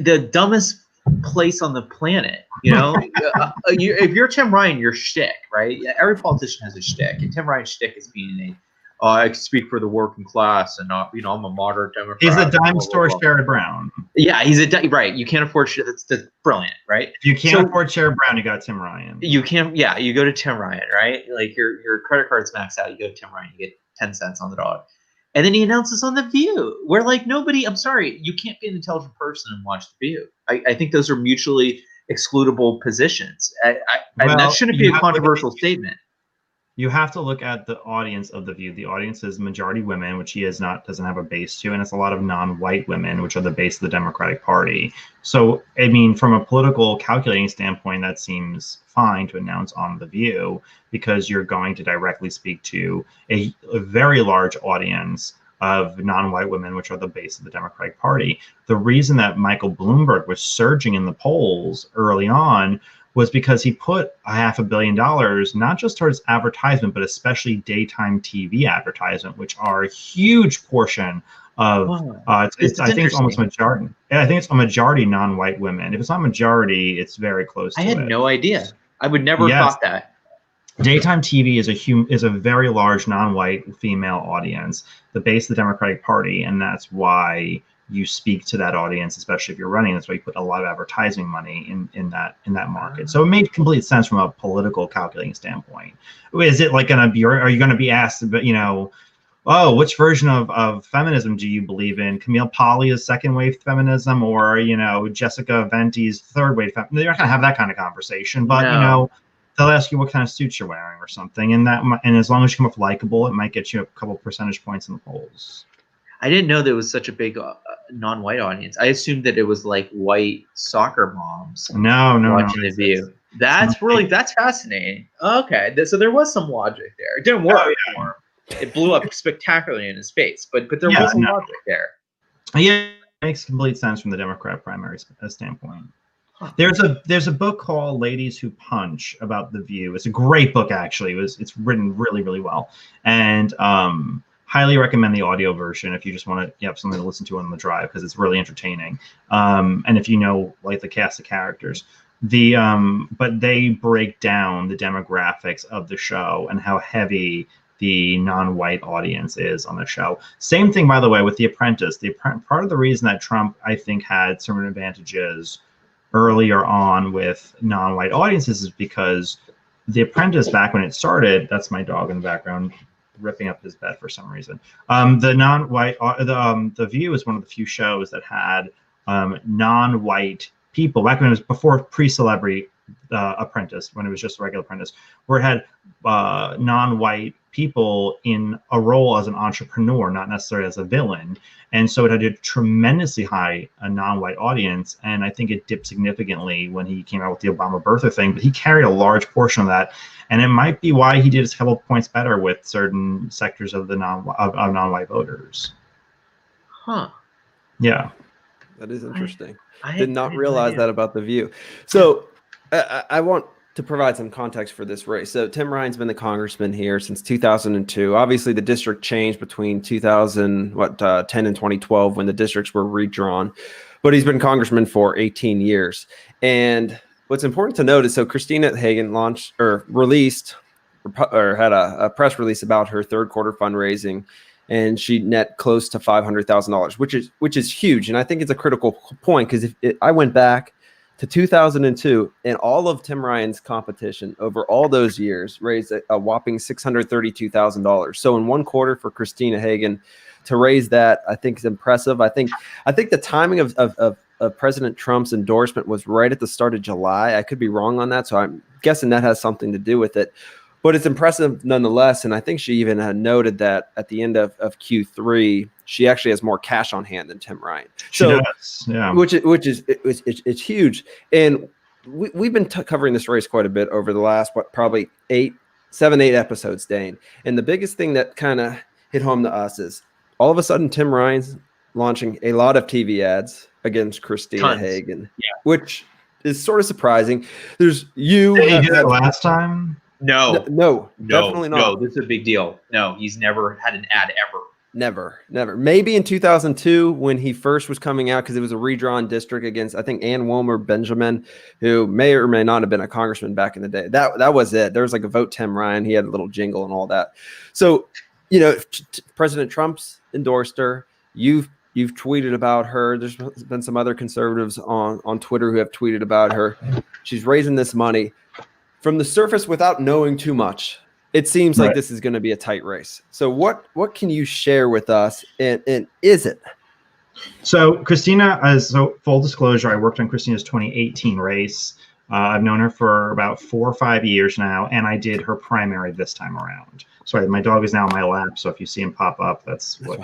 the dumbest place on the planet. If you're Tim Ryan, you're shtick, right? Every politician has a shtick, and Tim Ryan's shtick is being I speak for the working class, and I'm a moderate Democrat. He's a dime store Sherrod Brown. Yeah, he's right. You can't afford shit. That's brilliant, right? If you can't afford Sherrod Brown, you got Tim Ryan. You can't. Yeah, you go to Tim Ryan, right? Like your credit card's maxed out. You go to Tim Ryan, you get 10 cents on the dollar, and then he announces on The View, where like nobody. I'm sorry, you can't be an intelligent person and watch The View. I think those are mutually excludable positions. That shouldn't be a controversial statement. You have to look at the audience of The View. The audience is majority women, which he doesn't have a base to, and it's a lot of non-white women, which are the base of the Democratic Party. So, I mean, from a political calculating standpoint, that seems fine to announce on The View, because you're going to directly speak to a very large audience of non-white women, which are the base of the Democratic Party. The reason that Michael Bloomberg was surging in the polls early on was because he put $500 million not just towards advertisement, but especially daytime TV advertisement, which are a huge portion of. I think it's almost majority. I think it's a majority non-white women. If it's not majority, it's very close. I had no idea. I would never have thought that. Daytime TV is a very large non-white female audience, the base of the Democratic Party, and that's why you speak to that audience, especially if you're running. That's why you put a lot of advertising money in that market. So it made complete sense from a political calculating standpoint. Is it like are you going to be asked about, which version of feminism do you believe in? Camille Paglia's second wave feminism, or Jessica Venti's third wave feminism? They're not going to have that kind of conversation, but they'll ask you what kind of suits you're wearing or something, and as long as you come up likable, it might get you a couple percentage points in the polls. I didn't know there was such a big non-white audience. I assumed that it was like white soccer moms. Watching The View. That's fascinating. Okay, so there was some logic there. It didn't work for him. It blew up spectacularly in his face, but there was some logic there. Yeah, it makes complete sense from the Democrat primary standpoint. There's a book called Ladies Who Punch about The View. It's a great book, actually. It's written really, really well, and highly recommend the audio version if you just want to have something to listen to on the drive, because it's really entertaining. And if you know, like, the cast of characters, but they break down the demographics of the show and how heavy the non-white audience is on the show. Same thing, by the way, with The Apprentice. Part of the reason that Trump, I think, had certain advantages earlier on with non-white audiences is because The Apprentice, back when it started, that's my dog in the background ripping up his bed for some reason. The non-white, The View is one of the few shows that had non-white people back when it was before pre-Celebrity Apprentice, when it was just a regular Apprentice, where it had non-white people in a role as an entrepreneur, not necessarily as a villain. And so it had a tremendously high non-white audience. And I think it dipped significantly when he came out with the Obama birther thing, but he carried a large portion of that. And it might be why he did a couple of points better with certain sectors of the non-white voters. Huh. Yeah. That is interesting. I did not realize that about The View. So I want to provide some context for this race. So Tim Ryan's been the congressman here since 2002. Obviously, the district changed between 2010 and 2012 when the districts were redrawn. But he's been congressman for 18 years. And what's important to note is, so Christina Hagan released had a press release about her third quarter fundraising, and she net close to $500,000, which is huge. And I think it's a critical point, because I went back to 2002, and all of Tim Ryan's competition over all those years raised a whopping $632,000. So in one quarter for Christina Hagan to raise that, I think is impressive. I think the timing of President Trump's endorsement was right at the start of July. I could be wrong on that, so I'm guessing that has something to do with it. But it's impressive nonetheless, and I think she even had noted that at the end of Q3, she actually has more cash on hand than Tim Ryan. She does, yeah. Which is it's huge. And we've been covering this race quite a bit over the last, probably 7, 8 episodes, Dane. And the biggest thing that kind of hit home to us is all of a sudden Tim Ryan's launching a lot of TV ads against Christina Hagan, which is sort of surprising. There's you. Did he do that last time? No, definitely not. No, this is a big deal. No, he's never had an ad ever. Never. Maybe in 2002 when he first was coming out, because it was a redrawn district against, I think, Ann Wilmer Benjamin, who may or may not have been a congressman back in the day. That was it. There was like a vote Tim Ryan. He had a little jingle and all that. So, President Trump's endorsed her. You've tweeted about her. There's been some other conservatives on Twitter who have tweeted about her. She's raising this money. From the surface, without knowing too much, it seems like this is going to be a tight race. So what can you share with us, and is it? So Christina, so full disclosure, I worked on Christina's 2018 race. I've known her for about 4 or 5 years now, and I did her primary this time around. Sorry, my dog is now on my lap, so if you see him pop up, that's what,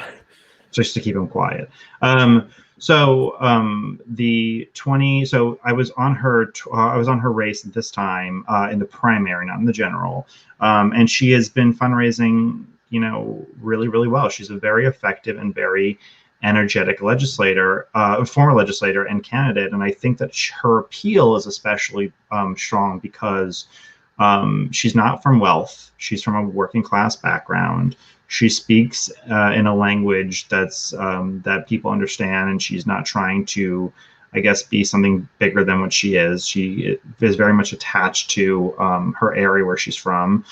just to keep him quiet. So I was on her race at this time in the primary, not in the general. And she has been fundraising, really, really well. She's a very effective and very energetic legislator, former legislator and candidate. And I think that her appeal is especially strong because she's not from wealth. She's from a working class background. She speaks in a language that people understand, and she's not trying to, I guess, be something bigger than what she is. She is very much attached to her area where she's from.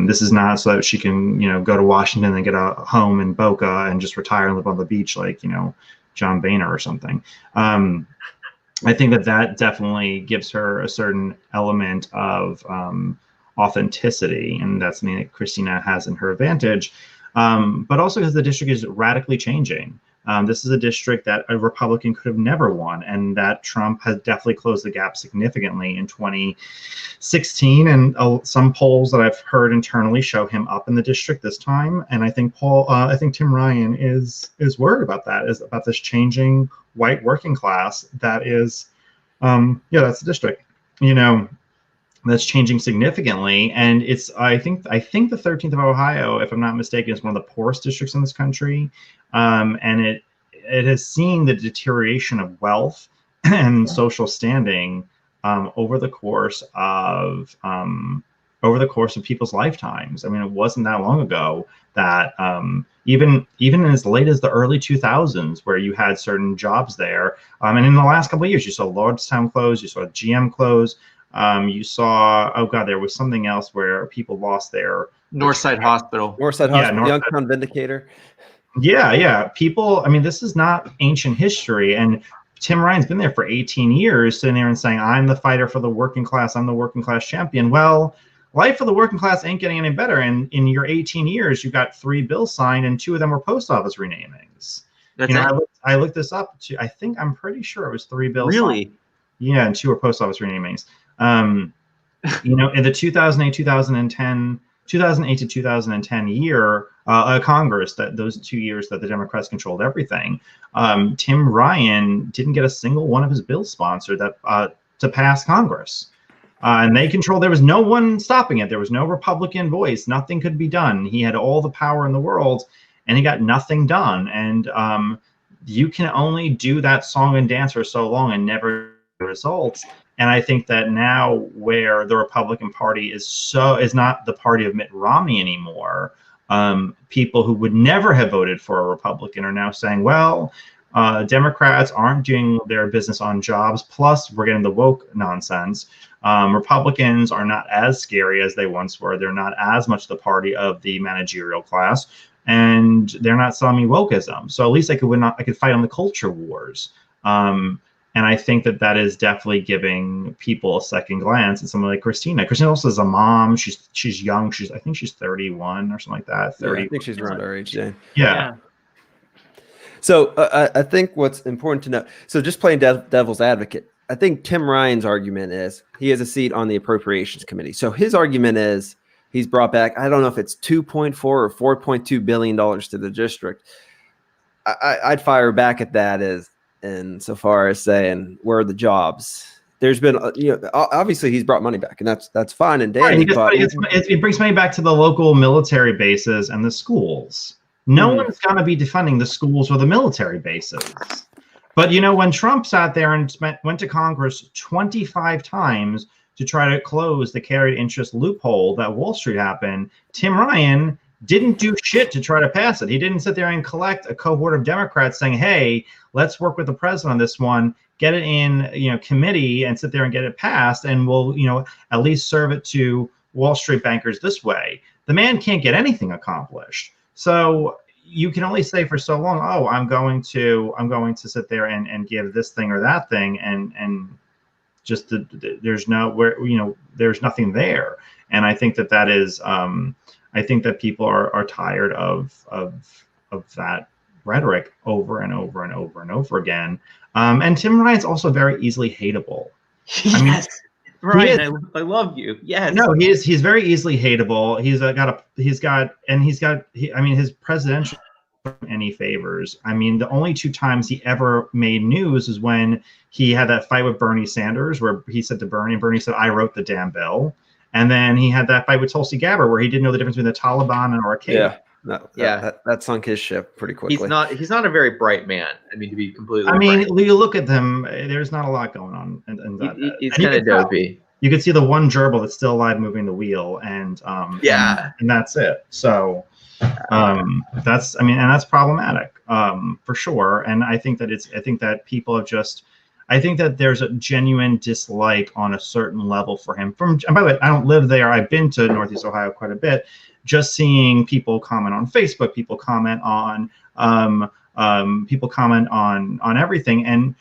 This is not so that she can, go to Washington and get a home in Boca and just retire and live on the beach like, John Boehner or something. I think that definitely gives her a certain element of authenticity, and that's something that Christina has in her advantage. But also because the district is radically changing. This is a district that a Republican could have never won, and that Trump has definitely closed the gap significantly in 2016. And some polls that I've heard internally show him up in the district this time. And I think Tim Ryan is worried about that, is about this changing white working class that is, that's the district, that's changing significantly. And I think the 13th of Ohio, if I'm not mistaken, is one of the poorest districts in this country. And it has seen the deterioration of wealth and social standing over the course of people's lifetimes. I mean, it wasn't that long ago that even in as late as the early 2000s, where you had certain jobs there, and in the last couple of years, you saw Lordstown close, you saw GM close, you saw, oh god, there was something else where people lost their Northside Hospital. Youngstown Vindicator. Yeah. People, I mean, this is not ancient history. And Tim Ryan's been there for 18 years, sitting there and saying, I'm the fighter for the working class. I'm the working class champion. Well, life for the working class ain't getting any better. And in your 18 years, you got 3 bills signed, and 2 of them were post office renamings. I looked this up. I'm pretty sure it was 3 bills. Really? Signed. Yeah, and 2 were post office renamings. In the 2008 to 2010 year, Congress, that those 2 years that the Democrats controlled everything, Tim Ryan didn't get a single one of his bills sponsored to pass Congress. And they controlled, there was no one stopping it. There was no Republican voice. Nothing could be done. He had all the power in the world, and he got nothing done. And you can only do that song and dance for so long and never results. And I think that now, where the Republican Party is not the party of Mitt Romney anymore, people who would never have voted for a Republican are now saying, well, Democrats aren't doing their business on jobs, plus we're getting the woke nonsense. Republicans are not as scary as they once were. They're not as much the party of the managerial class, and they're not selling me wokeism. So at least I could fight on the culture wars. And I think that is definitely giving people a second glance at someone like Christina. Christina also is a mom. She's young. I think she's 31 or something like that. 30. Yeah, I think she's around our age, Jane. Yeah. So I think what's important to know. So just playing devil's advocate, I think Tim Ryan's argument is he has a seat on the Appropriations Committee. So his argument is he's brought back, I don't know if it's $2.4 or $4.2 billion to the district. I'd fire back at that and so far as saying, where are the jobs? There's been, obviously he's brought money back, and that's fine and dandy. Right, it brings money back to the local military bases and the schools. No one's going to be defunding the schools or the military bases. But, when Trump sat there and went to Congress 25 times to try to close the carried interest loophole that Wall Street happened, Tim Ryan didn't do shit to try to pass it. He didn't sit there and collect a cohort of Democrats saying, hey, let's work with the president on this one, get it in, committee and sit there and get it passed. And we'll, at least serve it to Wall Street bankers this way. The man can't get anything accomplished. So you can only say for so long, oh, I'm going to sit there and give this thing or that thing. And just there's nothing there. And I think that is, I think that people are tired of that rhetoric over and over and over and over again. And Tim Ryan's also very easily hateable. Yes, Ryan, I love you. Yes. No, he's very easily hateable. His presidential any favors. I mean, the only 2 times he ever made news is when he had that fight with Bernie Sanders, where he said to Bernie, and Bernie said, I wrote the damn bill. And then he had that fight with Tulsi Gabbard, where he didn't know the difference between the Taliban and Al-Qaeda. Yeah, that sunk his ship pretty quickly. He's not a very bright man. I mean, to be completely. You look at them. There's not a lot going on. He's kind of dopey. You could see the one gerbil that's still alive moving the wheel, and that's it. So that's problematic for sure. And I think that people have just. I think that there's a genuine dislike on a certain level for him. And by the way, I don't live there. I've been to Northeast Ohio quite a bit. Just seeing people comment on Facebook, people comment on everything. And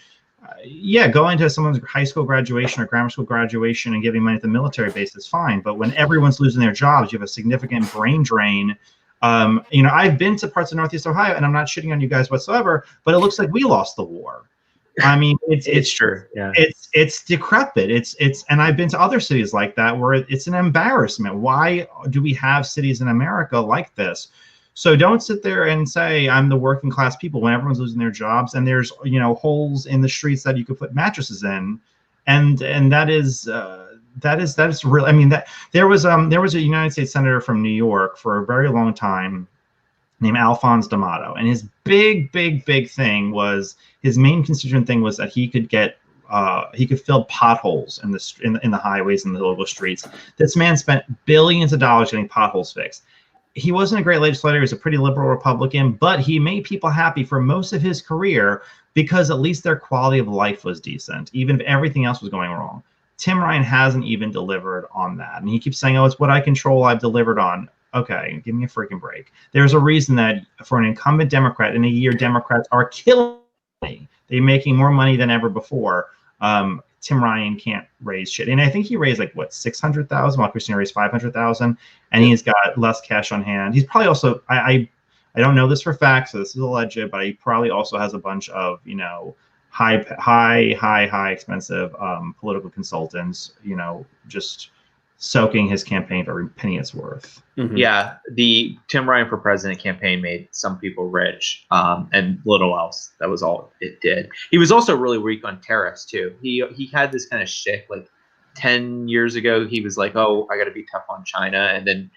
going to someone's high school graduation or grammar school graduation and giving money at the military base is fine. But when everyone's losing their jobs, you have a significant brain drain. I've been to parts of Northeast Ohio, and I'm not shitting on you guys whatsoever, but it looks like we lost the war. I mean, it's true. Yeah. It's decrepit. And I've been to other cities like that where it's an embarrassment. Why do we have cities in America like this? So don't sit there and say I'm the working class people when everyone's losing their jobs and there's holes in the streets that you could put mattresses in, and that is real. I mean, that there was a United States senator from New York for a very long time named Alphonse D'Amato, and his big thing was his main constituent thing was that he could get potholes in the highways and the local streets. This man spent billions of dollars getting potholes fixed. He wasn't a great legislator. He was a pretty liberal Republican, but he made people happy for most of his career because at least their quality of life was decent, even if everything else was going wrong. Tim Ryan hasn't even delivered on that. And he keeps saying, oh, it's what I control, I've delivered on. Okay, give me a freaking break. There's a reason that for an incumbent Democrat in a year, Democrats are killing money. They're making more money than ever before. Tim Ryan can't raise shit. And I think he raised like what, 600,000 while Christina raised 500,000, and he's got less cash on hand. He's probably also, I don't know this for facts, so this is alleged, but he probably also has a bunch of, you know, high expensive political consultants, you know, just soaking his campaign for every penny it's worth. Mm-hmm. Yeah, the Tim Ryan for president campaign made some people rich, and little else. That was all it did. He was also really weak on tariffs too. He had this kind of shtick like 10 years ago. He was like, "Oh, I got to be tough on China," and then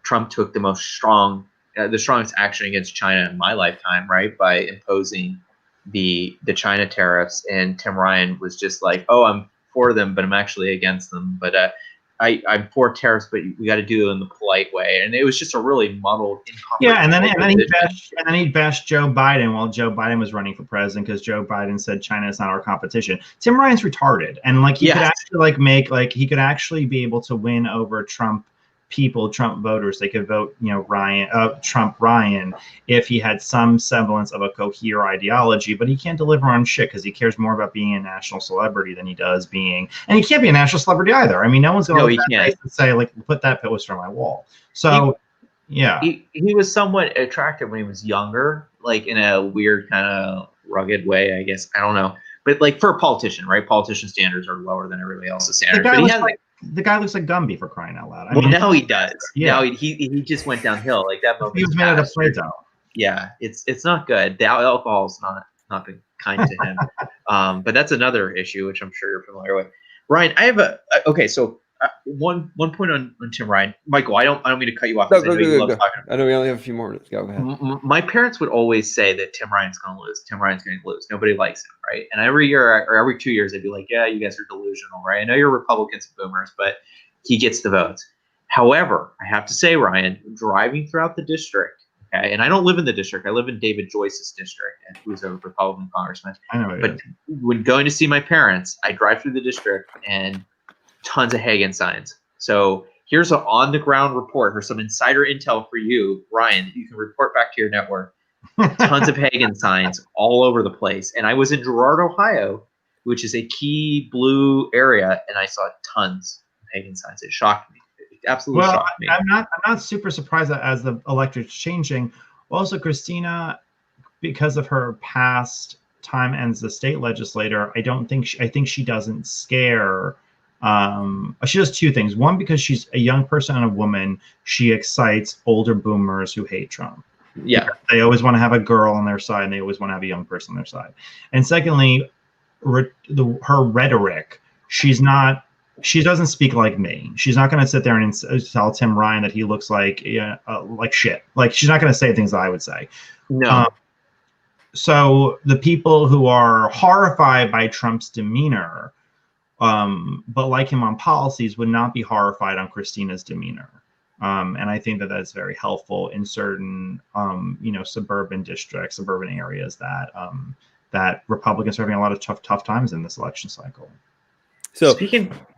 Trump took the strongest action against China in my lifetime, right, by imposing the China tariffs. And Tim Ryan was just like, "Oh, I'm for them, but I'm actually against them." But I'm for tariffs, but we got to do it in the polite way. And it was just a really muddled, yeah. And then he bashed Joe Biden while Joe Biden was running for president because Joe Biden said China is not our competition. Tim Ryan's retarded, and like he could actually he could actually be able to win over Trump voters. They could vote, you know, Trump Ryan if he had some semblance of a coherent ideology, but he can't deliver on shit because he cares more about being a national celebrity than he does and he can't be a national celebrity either. I mean, no one's going to look at that face and say, like, put that poster on my wall. So, yeah. He was somewhat attractive when he was younger, like in a weird kind of rugged way, I guess. I don't know. But like for a politician, right? Politician standards are lower than everybody else's standards. The guy looks like Gumby, for crying out loud. I mean, now he does. Yeah. Now he just went downhill. Like that movie. He was made out of Play-Doh. Yeah, it's not good. The alcohol's not been kind to him. But that's another issue, which I'm sure you're familiar with. Ryan, I have one point on Tim Ryan. Michael, I don't mean to cut you off. No, go. I know we only have a few more minutes. Go ahead. My parents would always say that Tim Ryan's going to lose. Tim Ryan's going to lose. Nobody likes him, right? And every year or every 2 years, they'd be like, "Yeah, you guys are delusional, right? I know you're Republicans and boomers, but he gets the votes." However, I have to say, Ryan, driving throughout the district, okay, and I don't live in the district. I live in David Joyce's district, and who's a Republican congressman. I know. But when going to see my parents, I drive through the district and tons of Hagan signs. So here's an on-the-ground report. Here's some insider intel for you, Ryan, that you can report back to your network. Tons of Hagan signs all over the place. And I was in Girard, Ohio, which is a key blue area, and I saw tons of Hagan signs. It shocked me. It absolutely shocked me. I'm not super surprised that as the electorate's changing. Also, Christina, because of her past time as a state legislator, I think she doesn't scare. She does two things. One, because she's a young person and a woman, she excites older boomers who hate Trump. Yeah. They always want to have a girl on their side, and they always want to have a young person on their side. And secondly, her rhetoric, she doesn't speak like me. She's not going to sit there and tell Tim Ryan that he looks like shit. Like, she's not going to say things that I would say. No. So the people who are horrified by Trump's demeanor, but like him on policies, would not be horrified on Christina's demeanor. And I think that that's very helpful in certain, suburban districts, suburban areas that Republicans are having a lot of tough times in this election cycle. So,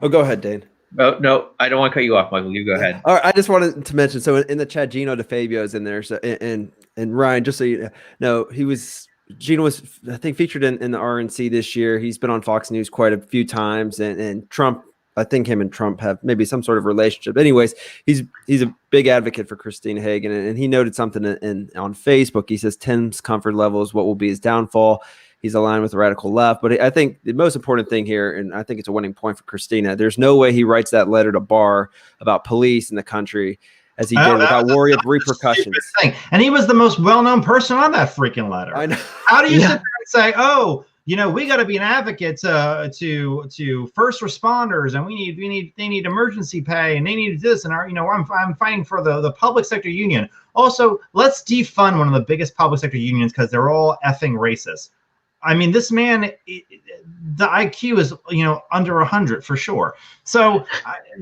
go ahead, Dane. Oh, no, I don't want to cut you off, Michael. You go ahead. All right, I just wanted to mention, so in the chat, Gino DeFabio is in there. So, and Ryan, just so you know, Gino was, I think, featured in the RNC this year. He's been on Fox News quite a few times, and Trump, I think him and Trump have maybe some sort of relationship. Anyways, he's a big advocate for Christina Hagan, and he noted something on Facebook. He says Tim's comfort level is what will be his downfall. He's aligned with the radical left. But I think the most important thing here, and I think it's a winning point for Christina, there's no way he writes that letter to Barr about police in the country as he did without worry of repercussions. And he was the most well-known person on that freaking letter. I know. How do you sit there and say, oh, we got to be an advocate to first responders, and they need emergency pay, and they need this, and I'm fighting for the public sector union. Also, let's defund one of the biggest public sector unions because they're all effing racist. I mean, this man, the IQ is, under 100 for sure. So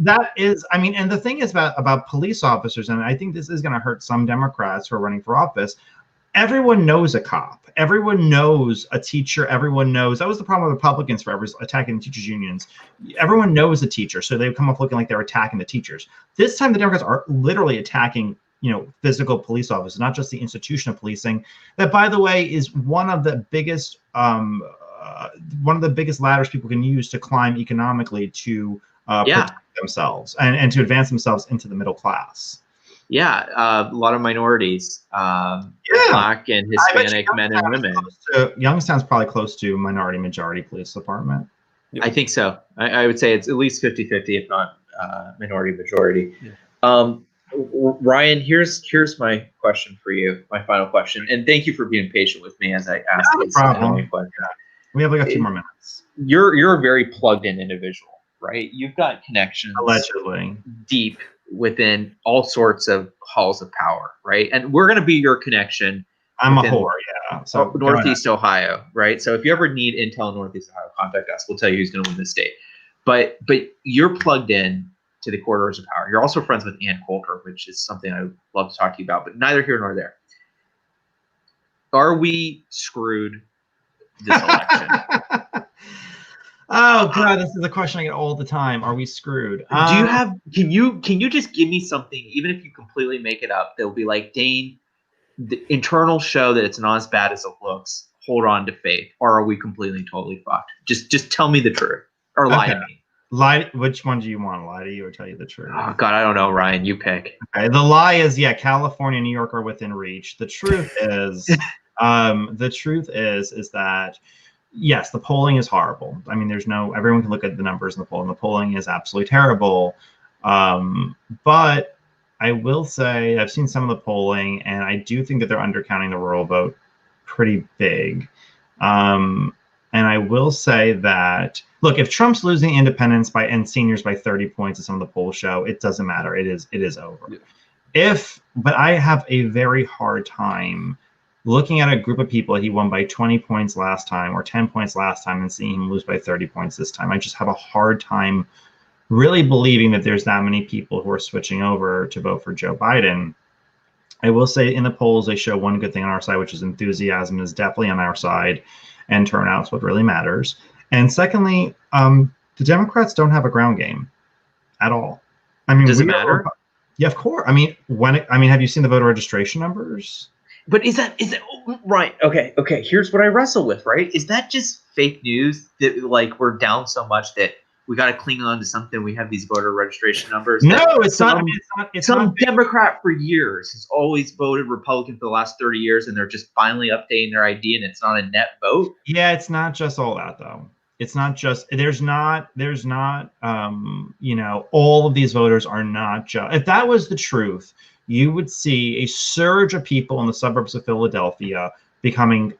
that is, I mean, and the thing is about police officers, and I think this is going to hurt some Democrats who are running for office. Everyone knows a cop. Everyone knows a teacher. Everyone knows. That was the problem with Republicans forever, attacking the teachers' unions. Everyone knows a teacher, so they come up looking like they're attacking the teachers. This time, the Democrats are literally attacking, physical police officers, not just the institution of policing. That, by the way, is one of the biggest ladders people can use to climb economically to protect themselves and to advance themselves into the middle class. Yeah, a lot of minorities, Black and Hispanic men and women. Youngstown's probably close to minority-majority police department. I think so. I would say it's at least 50-50, if not minority-majority. Yeah. Ryan, here's my question for you, my final question, and thank you for being patient with me as I asked this. No problem. We have like a few more minutes. You're a very plugged-in individual, right? You've got connections, allegedly, deep within all sorts of halls of power, right? And we're going to be your connection. I'm a whore, yeah. So Northeast Ohio, right? So if you ever need intel in Northeast Ohio, contact us. We'll tell you who's going to win this state. But you're plugged in to the corridors of power. You're also friends with Ann Coulter, which is something I would love to talk to you about, but neither here nor there. Are we screwed this election? Oh God, this is a question I get all the time. Are we screwed? Do you have? Can you just give me something, even if you completely make it up? They'll be like, Dane, the internal show that it's not as bad as it looks. Hold on to faith, or are we completely, totally fucked? Just tell me the truth, or lie to me. Lie. Which one do you want? Lie to you or tell you the truth? Oh God, I don't know, Ryan. You pick. Okay. The lie is, California and New York are within reach. The truth is, is that. Yes, the polling is horrible. I mean, everyone can look at the numbers in the poll, and the polling is absolutely terrible. But I will say I've seen some of the polling, and I do think that they're undercounting the rural vote pretty big. And I will say that, look, if Trump's losing independents and seniors by 30 points, as some of the polls show, it doesn't matter. It is over. Yeah. But I have a very hard time looking at a group of people he won by 20 points last time or 10 points last time and seeing him lose by 30 points this time. I just have a hard time really believing that there's that many people who are switching over to vote for Joe Biden. I will say in the polls, they show one good thing on our side, which is enthusiasm is definitely on our side, and turnout's what really matters. And secondly, the Democrats don't have a ground game at all. I mean, does it matter? Yeah, of course. I mean, have you seen the voter registration numbers? But is that right? Okay. Here's what I wrestle with, right? Is that just fake news that like we're down so much that we got to cling on to something? We have these voter registration numbers. No, it's not. It's some Democrat for years has always voted Republican for the last 30 years, and they're just finally updating their ID, and it's not a net vote. Yeah, it's not just all that though. It's not just there's not all of these voters are not just. If that was the truth, you would see a surge of people in the suburbs of Philadelphia becoming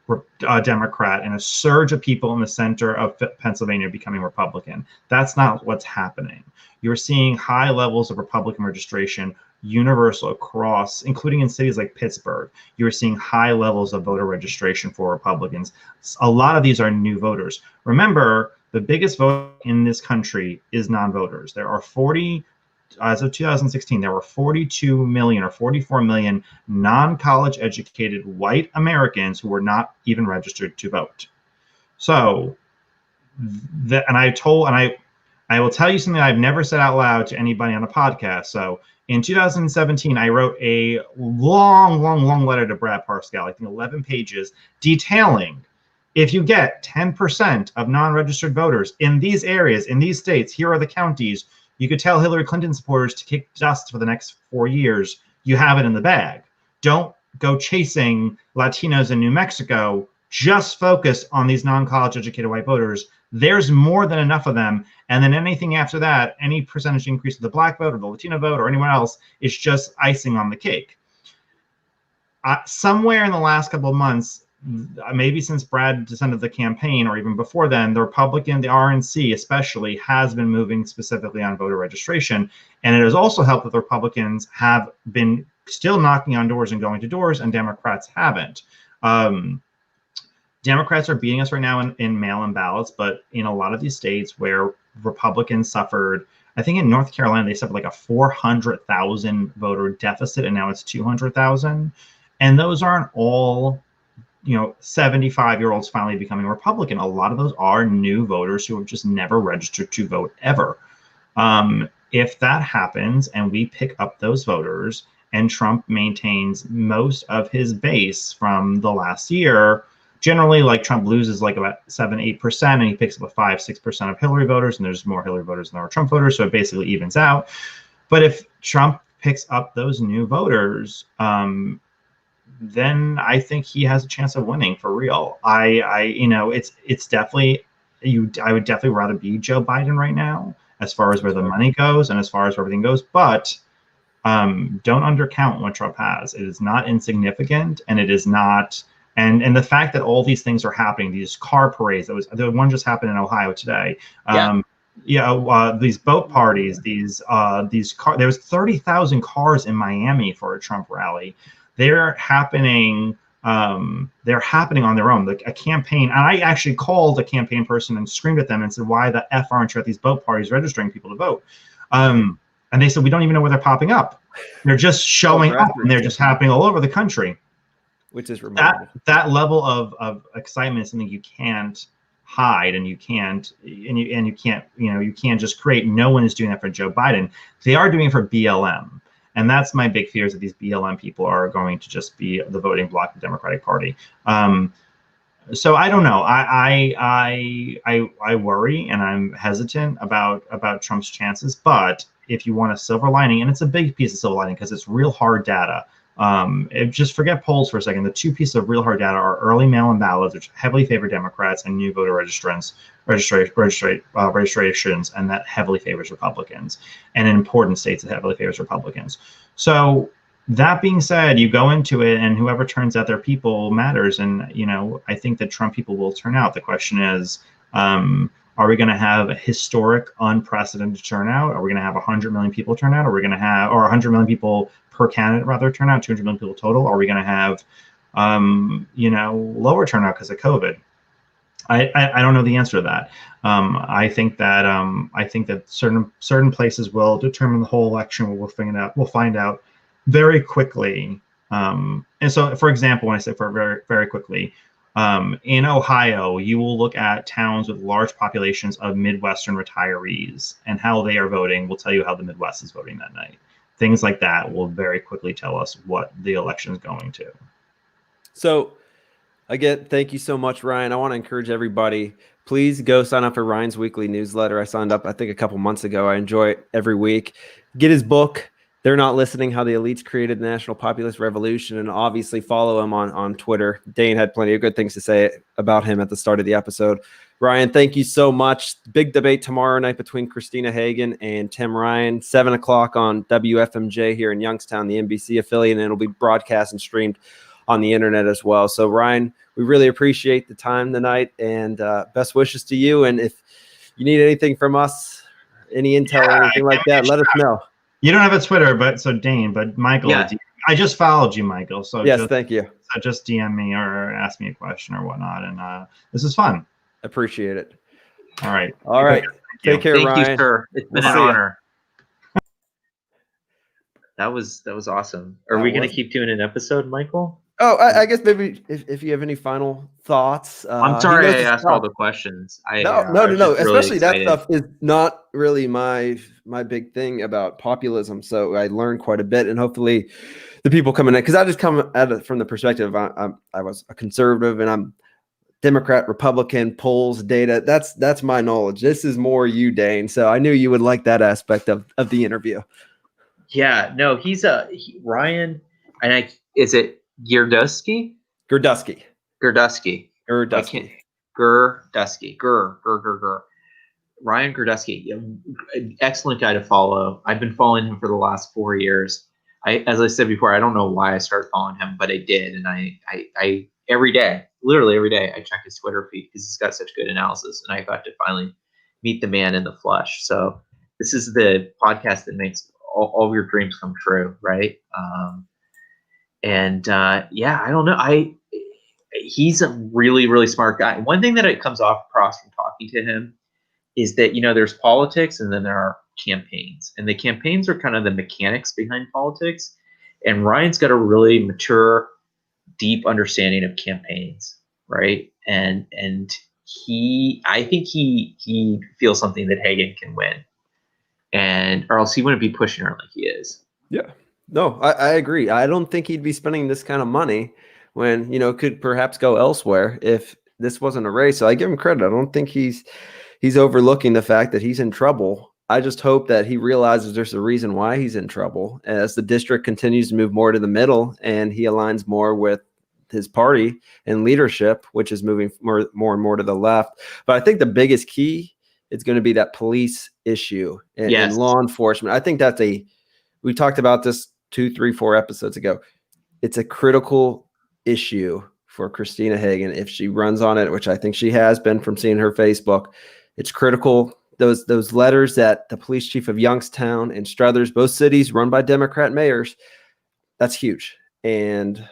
Democrat and a surge of people in the center of Pennsylvania becoming Republican. That's not what's happening. You're seeing high levels of Republican registration universal across, including in cities like Pittsburgh. You're seeing high levels of voter registration for Republicans. A lot of these are new voters. Remember, the biggest vote in this country is non-voters. There are as of 2016, there were 42 million or 44 million non-college educated white Americans who were not even registered to vote. So, I will tell you something I've never said out loud to anybody on a podcast. So in 2017, I wrote a long letter to Brad Parscale, I think 11 pages, detailing if you get 10% of non-registered voters in these areas, in these states, here are the counties, you could tell Hillary Clinton supporters to kick dust for the next 4 years. You have it in the bag. Don't go chasing Latinos in New Mexico. Just focus on these non-college educated white voters. There's more than enough of them. And then anything after that, any percentage increase of the black vote or the Latino vote or anyone else is just icing on the cake. Somewhere in the last couple of months, maybe since Brad descended the campaign or even before then, the RNC especially, has been moving specifically on voter registration. And it has also helped that the Republicans have been still knocking on doors and going to doors, and Democrats haven't. Democrats are beating us right now in mail-in ballots, but in a lot of these states where Republicans suffered, I think in North Carolina, they suffered like a 400,000 voter deficit, and now it's 200,000. And those aren't all, 75-year-olds finally becoming Republican. A lot of those are new voters who have just never registered to vote ever. If that happens and we pick up those voters and Trump maintains most of his base from the last year, generally, like, Trump loses like about 7-8%, and he picks up 5-6% of Hillary voters, and there's more Hillary voters than there are Trump voters, so it basically evens out. But if Trump picks up those new voters, then I think he has a chance of winning for real. It's definitely I would definitely rather be Joe Biden right now, as far as where the money goes and as far as where everything goes. But don't undercount what Trump has. It is not insignificant, and it is not. And the fact that all these things are happening, these car parades, the one just happened in Ohio today. These boat parties, these car. There was 30,000 cars in Miami for a Trump rally. They're happening. They're happening on their own. Like a campaign, and I actually called a campaign person and screamed at them and said, "Why the F aren't you at these boat parties registering people to vote?" And they said, "We don't even know where they're popping up. They're just showing up, and they're just happening all over the country." Which is remarkable. That level of excitement is something you can't hide, and you can't just create. No one is doing that for Joe Biden. They are doing it for BLM. And that's my big fear, is that these BLM people are going to just be the voting bloc of the Democratic Party. So I don't know. I worry, and I'm hesitant about Trump's chances. But if you want a silver lining, and it's a big piece of silver lining because it's real hard data. Just forget polls for a second. The two pieces of real hard data are early mail-in ballots, which heavily favor Democrats, and new voter registrations, and that heavily favors Republicans. And in important states, it heavily favors Republicans. So that being said, you go into it, and whoever turns out their people matters. And I think that Trump people will turn out. The question is, are we going to have a historic, unprecedented turnout? Are we going to have 100 million people turn out? Are we going to have, or 100 million people per candidate rather turn out, 200 million people total? Are we going to have, lower turnout because of COVID? I don't know the answer to that. I think that certain places will determine the whole election. We'll find out very quickly. And so, for example, when I say for very, very quickly, in Ohio, you will look at towns with large populations of Midwestern retirees, and how they are voting will tell you how the Midwest is voting that night. Things like that will very quickly tell us what the election is going to. So, again, thank you so much, Ryan. I want to encourage everybody, please go sign up for Ryan's weekly newsletter. I signed up, I think, a couple months ago. I enjoy it every week. Get his book, They're Not Listening, How the Elites Created the National Populist Revolution, and obviously follow him on Twitter. Dane had plenty of good things to say about him at the start of the episode. Ryan, thank you so much. Big debate tomorrow night between Christina Hagan and Tim Ryan, 7 o'clock on WFMJ here in Youngstown, the NBC affiliate, and it'll be broadcast and streamed on the internet as well. So, Ryan, we really appreciate the time tonight, and best wishes to you. And if you need anything from us, any intel or anything like that, let us know. You don't have a Twitter, but Michael, yeah. I just followed you, Michael. So yes, thank you. So just DM me or ask me a question or whatnot, and this is fun. Appreciate it. All right. Take care, Ryan. Thank you, sir. It's been an honor. That was awesome. Are we going to keep doing an episode, Michael? Oh, I guess maybe if you have any final thoughts. I'm sorry I asked all the questions. No. Especially that stuff is not really my big thing about populism. So I learned quite a bit, and hopefully the people coming in, because I just come at it from the perspective I was a conservative, and I'm Democrat, Republican, polls, data. That's my knowledge. This is more you, Dane. So I knew you would like that aspect of the interview. Yeah, no, he's Ryan, and is it Girdusky? Girdusky. Ryan Girdusky, excellent guy to follow. I've been following him for the last 4 years. As I said before, I don't know why I started following him, but I did, and I every day, literally every day, I check his Twitter feed because he's got such good analysis, and I got to finally meet the man in the flesh. So this is the podcast that makes all of your dreams come true, right? Yeah, I don't know. he's a really, really smart guy. One thing that it comes off across from talking to him is that, there's politics and then there are campaigns. And the campaigns are kind of the mechanics behind politics. And Ryan's got a really mature, deep understanding of campaigns, right? And I think he feels something that Hagan can win. Or else he wouldn't be pushing her like he is. Yeah. No, I agree. I don't think he'd be spending this kind of money when, could perhaps go elsewhere if this wasn't a race. So I give him credit. I don't think he's overlooking the fact that he's in trouble. I just hope that he realizes there's a reason why he's in trouble as the district continues to move more to the middle and he aligns more with his party and leadership, which is moving more and more to the left. But I think the biggest key is going to be that police issue and law enforcement. I think we talked about this 2, 3, 4 episodes ago. It's a critical issue for Christina Hagan if she runs on it, which I think she has been from seeing her Facebook. It's critical. Those letters that the police chief of Youngstown and Struthers, both cities run by Democrat mayors, that's huge. And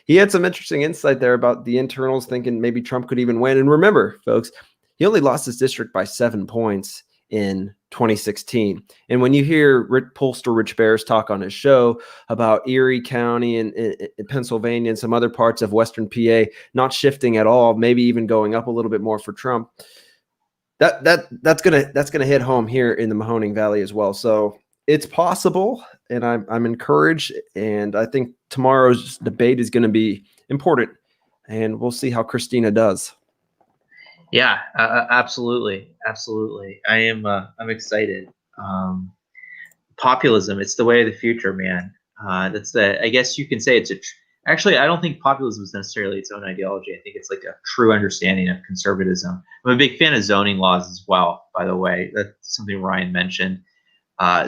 he had some interesting insight there about the internals thinking maybe Trump could even win. And remember, folks, he only lost his district by 7 points in 2016. And when you hear pollster Rich Bears talk on his show about Erie County and Pennsylvania and some other parts of Western PA not shifting at all, maybe even going up a little bit more for Trump, that's gonna hit home here in the Mahoning Valley as well. So it's possible, and I'm encouraged, and I think tomorrow's debate is going to be important, and we'll see how Christina does. Yeah, absolutely. I'm excited. Populism, it's the way of the future, man. I guess you can say actually, I don't think populism is necessarily its own ideology. I think it's like a true understanding of conservatism. I'm a big fan of zoning laws as well, by the way. That's something Ryan mentioned.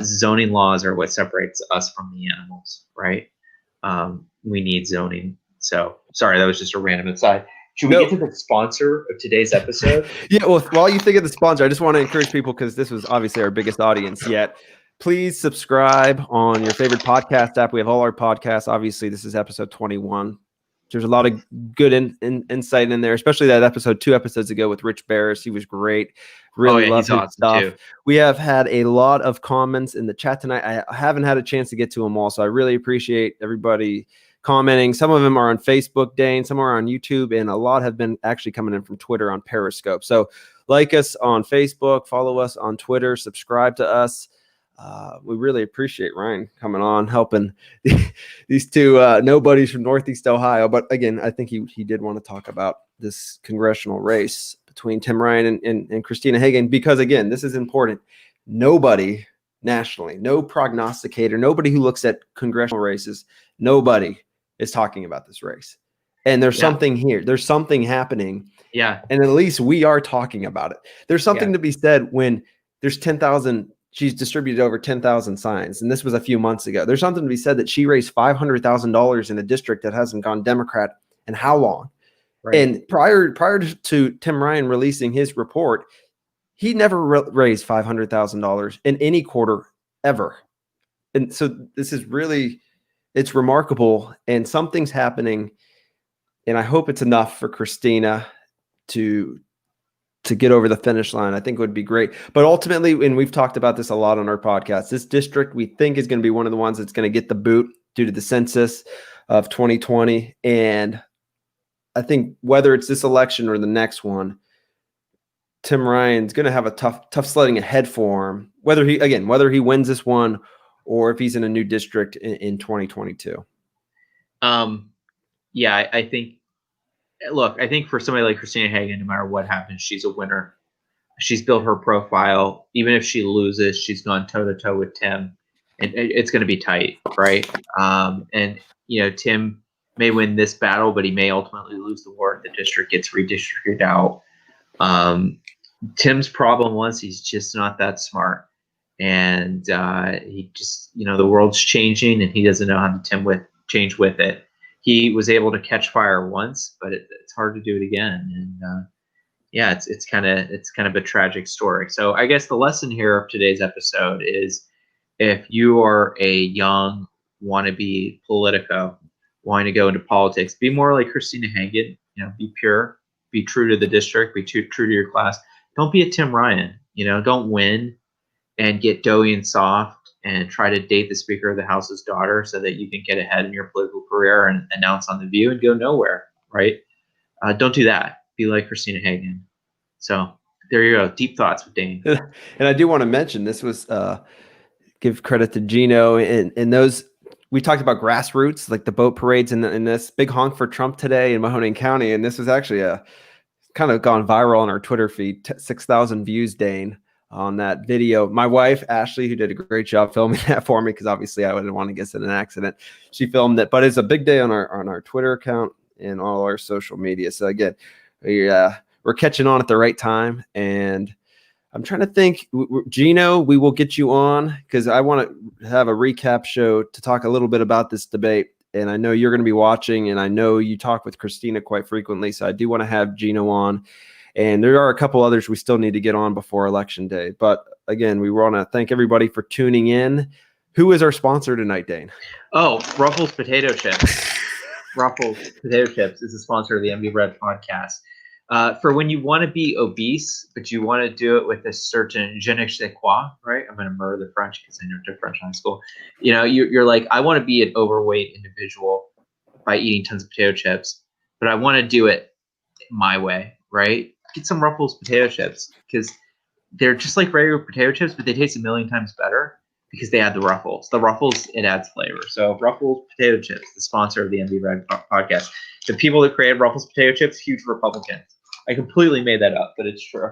Zoning laws are what separates us from the animals, right? We need zoning. So, sorry, that was just a random aside. Should we get to the sponsor of today's episode? Yeah, well, while you think of the sponsor, I just want to encourage people, because this was obviously our biggest audience yet. Please subscribe on your favorite podcast app. We have all our podcasts. Obviously, this is episode 21. There's a lot of good insight in there, especially that episode 2 episodes ago with Rich Barris. He was great. Really loved his awesome stuff. Too. We have had a lot of comments in the chat tonight. I haven't had a chance to get to them all, so I really appreciate everybody commenting. Some of them are on Facebook, Dane. Some are on YouTube, and a lot have been actually coming in from Twitter on Periscope. So like us on Facebook, follow us on Twitter, subscribe to us. We really appreciate Ryan coming on, helping these two nobodies from Northeast Ohio. But again, I think he did want to talk about this congressional race between Tim Ryan and Christina Hagan, because again, this is important. Nobody nationally, no prognosticator, nobody who looks at congressional races, nobody is talking about this race. And there's something here. There's something happening. Yeah. And at least we are talking about it. There's something to be said when there's 10,000. She's distributed over 10,000 signs. And this was a few months ago. There's something to be said that she raised $500,000 in a district that hasn't gone Democrat in how long? Right. And prior to Tim Ryan releasing his report, he never raised $500,000 in any quarter ever. And so this is really, it's remarkable, and something's happening. And I hope it's enough for Christina to get over the finish line. I think it would be great. But ultimately, and we've talked about this a lot on our podcast, this district we think is going to be one of the ones that's going to get the boot due to the census of 2020. And I think whether it's this election or the next one, Tim Ryan's going to have a tough sledding ahead for him, whether he wins this one or if he's in a new district in 2022. Yeah, I think, look, I think for somebody like Christina Hagan, no matter what happens, she's a winner. She's built her profile. Even if she loses, she's gone toe-to-toe with Tim. And it's going to be tight, right? And, Tim may win this battle, but he may ultimately lose the war if the district gets redistricted out. Tim's problem was he's just not that smart. And he just, the world's changing, and he doesn't know how to change with it. He was able to catch fire once, but it's hard to do it again. And it's kind of a tragic story. So I guess the lesson here of today's episode is, if you are a young wannabe Politico wanting to go into politics. Be more like Christina Hagan. You know, be pure, be true to the district, be true to your class. Don't be a Tim Ryan. You know, don't win and get doughy and soft and try to date the Speaker of the House's daughter so that you can get ahead in your political career and announce on The View and go nowhere, right? Don't do that. Be like Christina Hagan. So there you go. Deep thoughts with Dane. And I do want to mention this was give credit to Gino and those. We talked about grassroots, like the boat parades and this big honk for Trump today in Mahoning County. And this was actually kind of gone viral on our Twitter feed, 6,000 views, Dane, on that video. My wife, Ashley, who did a great job filming that for me, because obviously I wouldn't want to get in an accident. She filmed it, but it's a big day on our Twitter account and all our social media. So again, we're catching on at the right time. And I'm trying to think, Gino, we will get you on because I want to have a recap show to talk a little bit about this debate. And I know you're going to be watching, and I know you talk with Christina quite frequently. So I do want to have Gino on. And there are a couple others we still need to get on before Election Day. But again, we want to thank everybody for tuning in. Who is our sponsor tonight, Dane? Oh, Ruffles Potato Chips. Ruffles Potato Chips is the sponsor of the MV Red podcast. For when you want to be obese, but you want to do it with a certain je ne sais quoi, right? I'm going to murder the French because I went to French high school. You know, you're like, I want to be an overweight individual by eating tons of potato chips, but I want to do it my way, right? Get some Ruffles Potato Chips because they're just like regular potato chips, but they taste a million times better because they add the Ruffles. The Ruffles, it adds flavor. So Ruffles Potato Chips, the sponsor of the MV Red podcast. The people that created Ruffles Potato Chips, huge Republicans. I completely made that up, but it's true.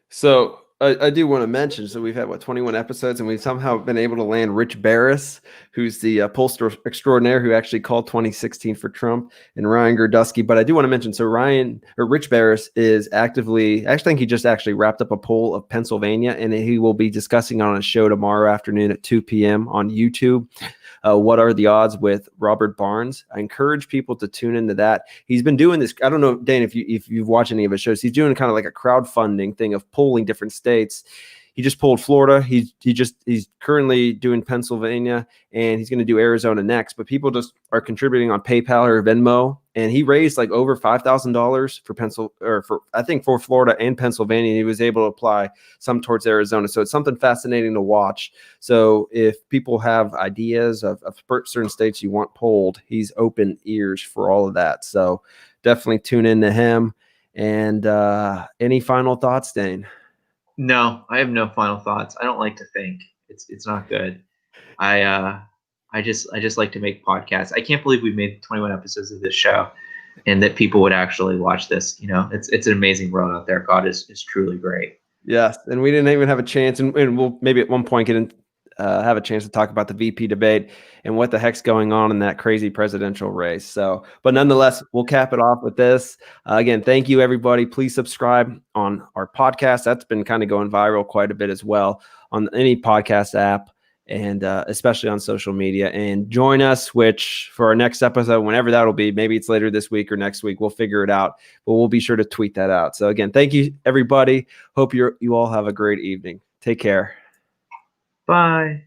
So I do want to mention, so we've had, 21 episodes, and we've somehow been able to land Rich Barris, who's the pollster extraordinaire who actually called 2016 for Trump, and Ryan Girdusky. But I do want to mention, so Rich Barris is actively, I think he just actually wrapped up a poll of Pennsylvania, and he will be discussing on a show tomorrow afternoon at 2 p.m. on YouTube. What are the odds with Robert Barnes? I encourage people to tune into that. He's been doing this. I don't know, Dane, if you've watched any of his shows. He's doing kind of like a crowdfunding thing of polling different states. He just polled Florida. He's currently doing Pennsylvania, and he's going to do Arizona next. But people just are contributing on PayPal or Venmo, and he raised like over $5,000 for Florida and Pennsylvania. He was able to apply some towards Arizona. So it's something fascinating to watch. So if people have ideas of certain states you want polled, he's open ears for all of that. So definitely tune in to him. And any final thoughts, Dane? No, I have no final thoughts. I don't like to think. It's not good. I just like to make podcasts. I can't believe we made 21 episodes of this show and that people would actually watch this. You know, it's an amazing world out there. God is truly great. Yes, and we didn't even have a chance, and we'll maybe at one point get in, have a chance to talk about the VP debate and what the heck's going on in that crazy presidential race. So, but nonetheless, we'll cap it off with this. Again, thank you, everybody. Please subscribe on our podcast. That's been kind of going viral quite a bit as well on any podcast app, and especially on social media. And join us, which for our next episode, whenever that'll be, maybe it's later this week or next week, we'll figure it out, but we'll be sure to tweet that out. So again, thank you, everybody. Hope you all have a great evening. Take care. Bye.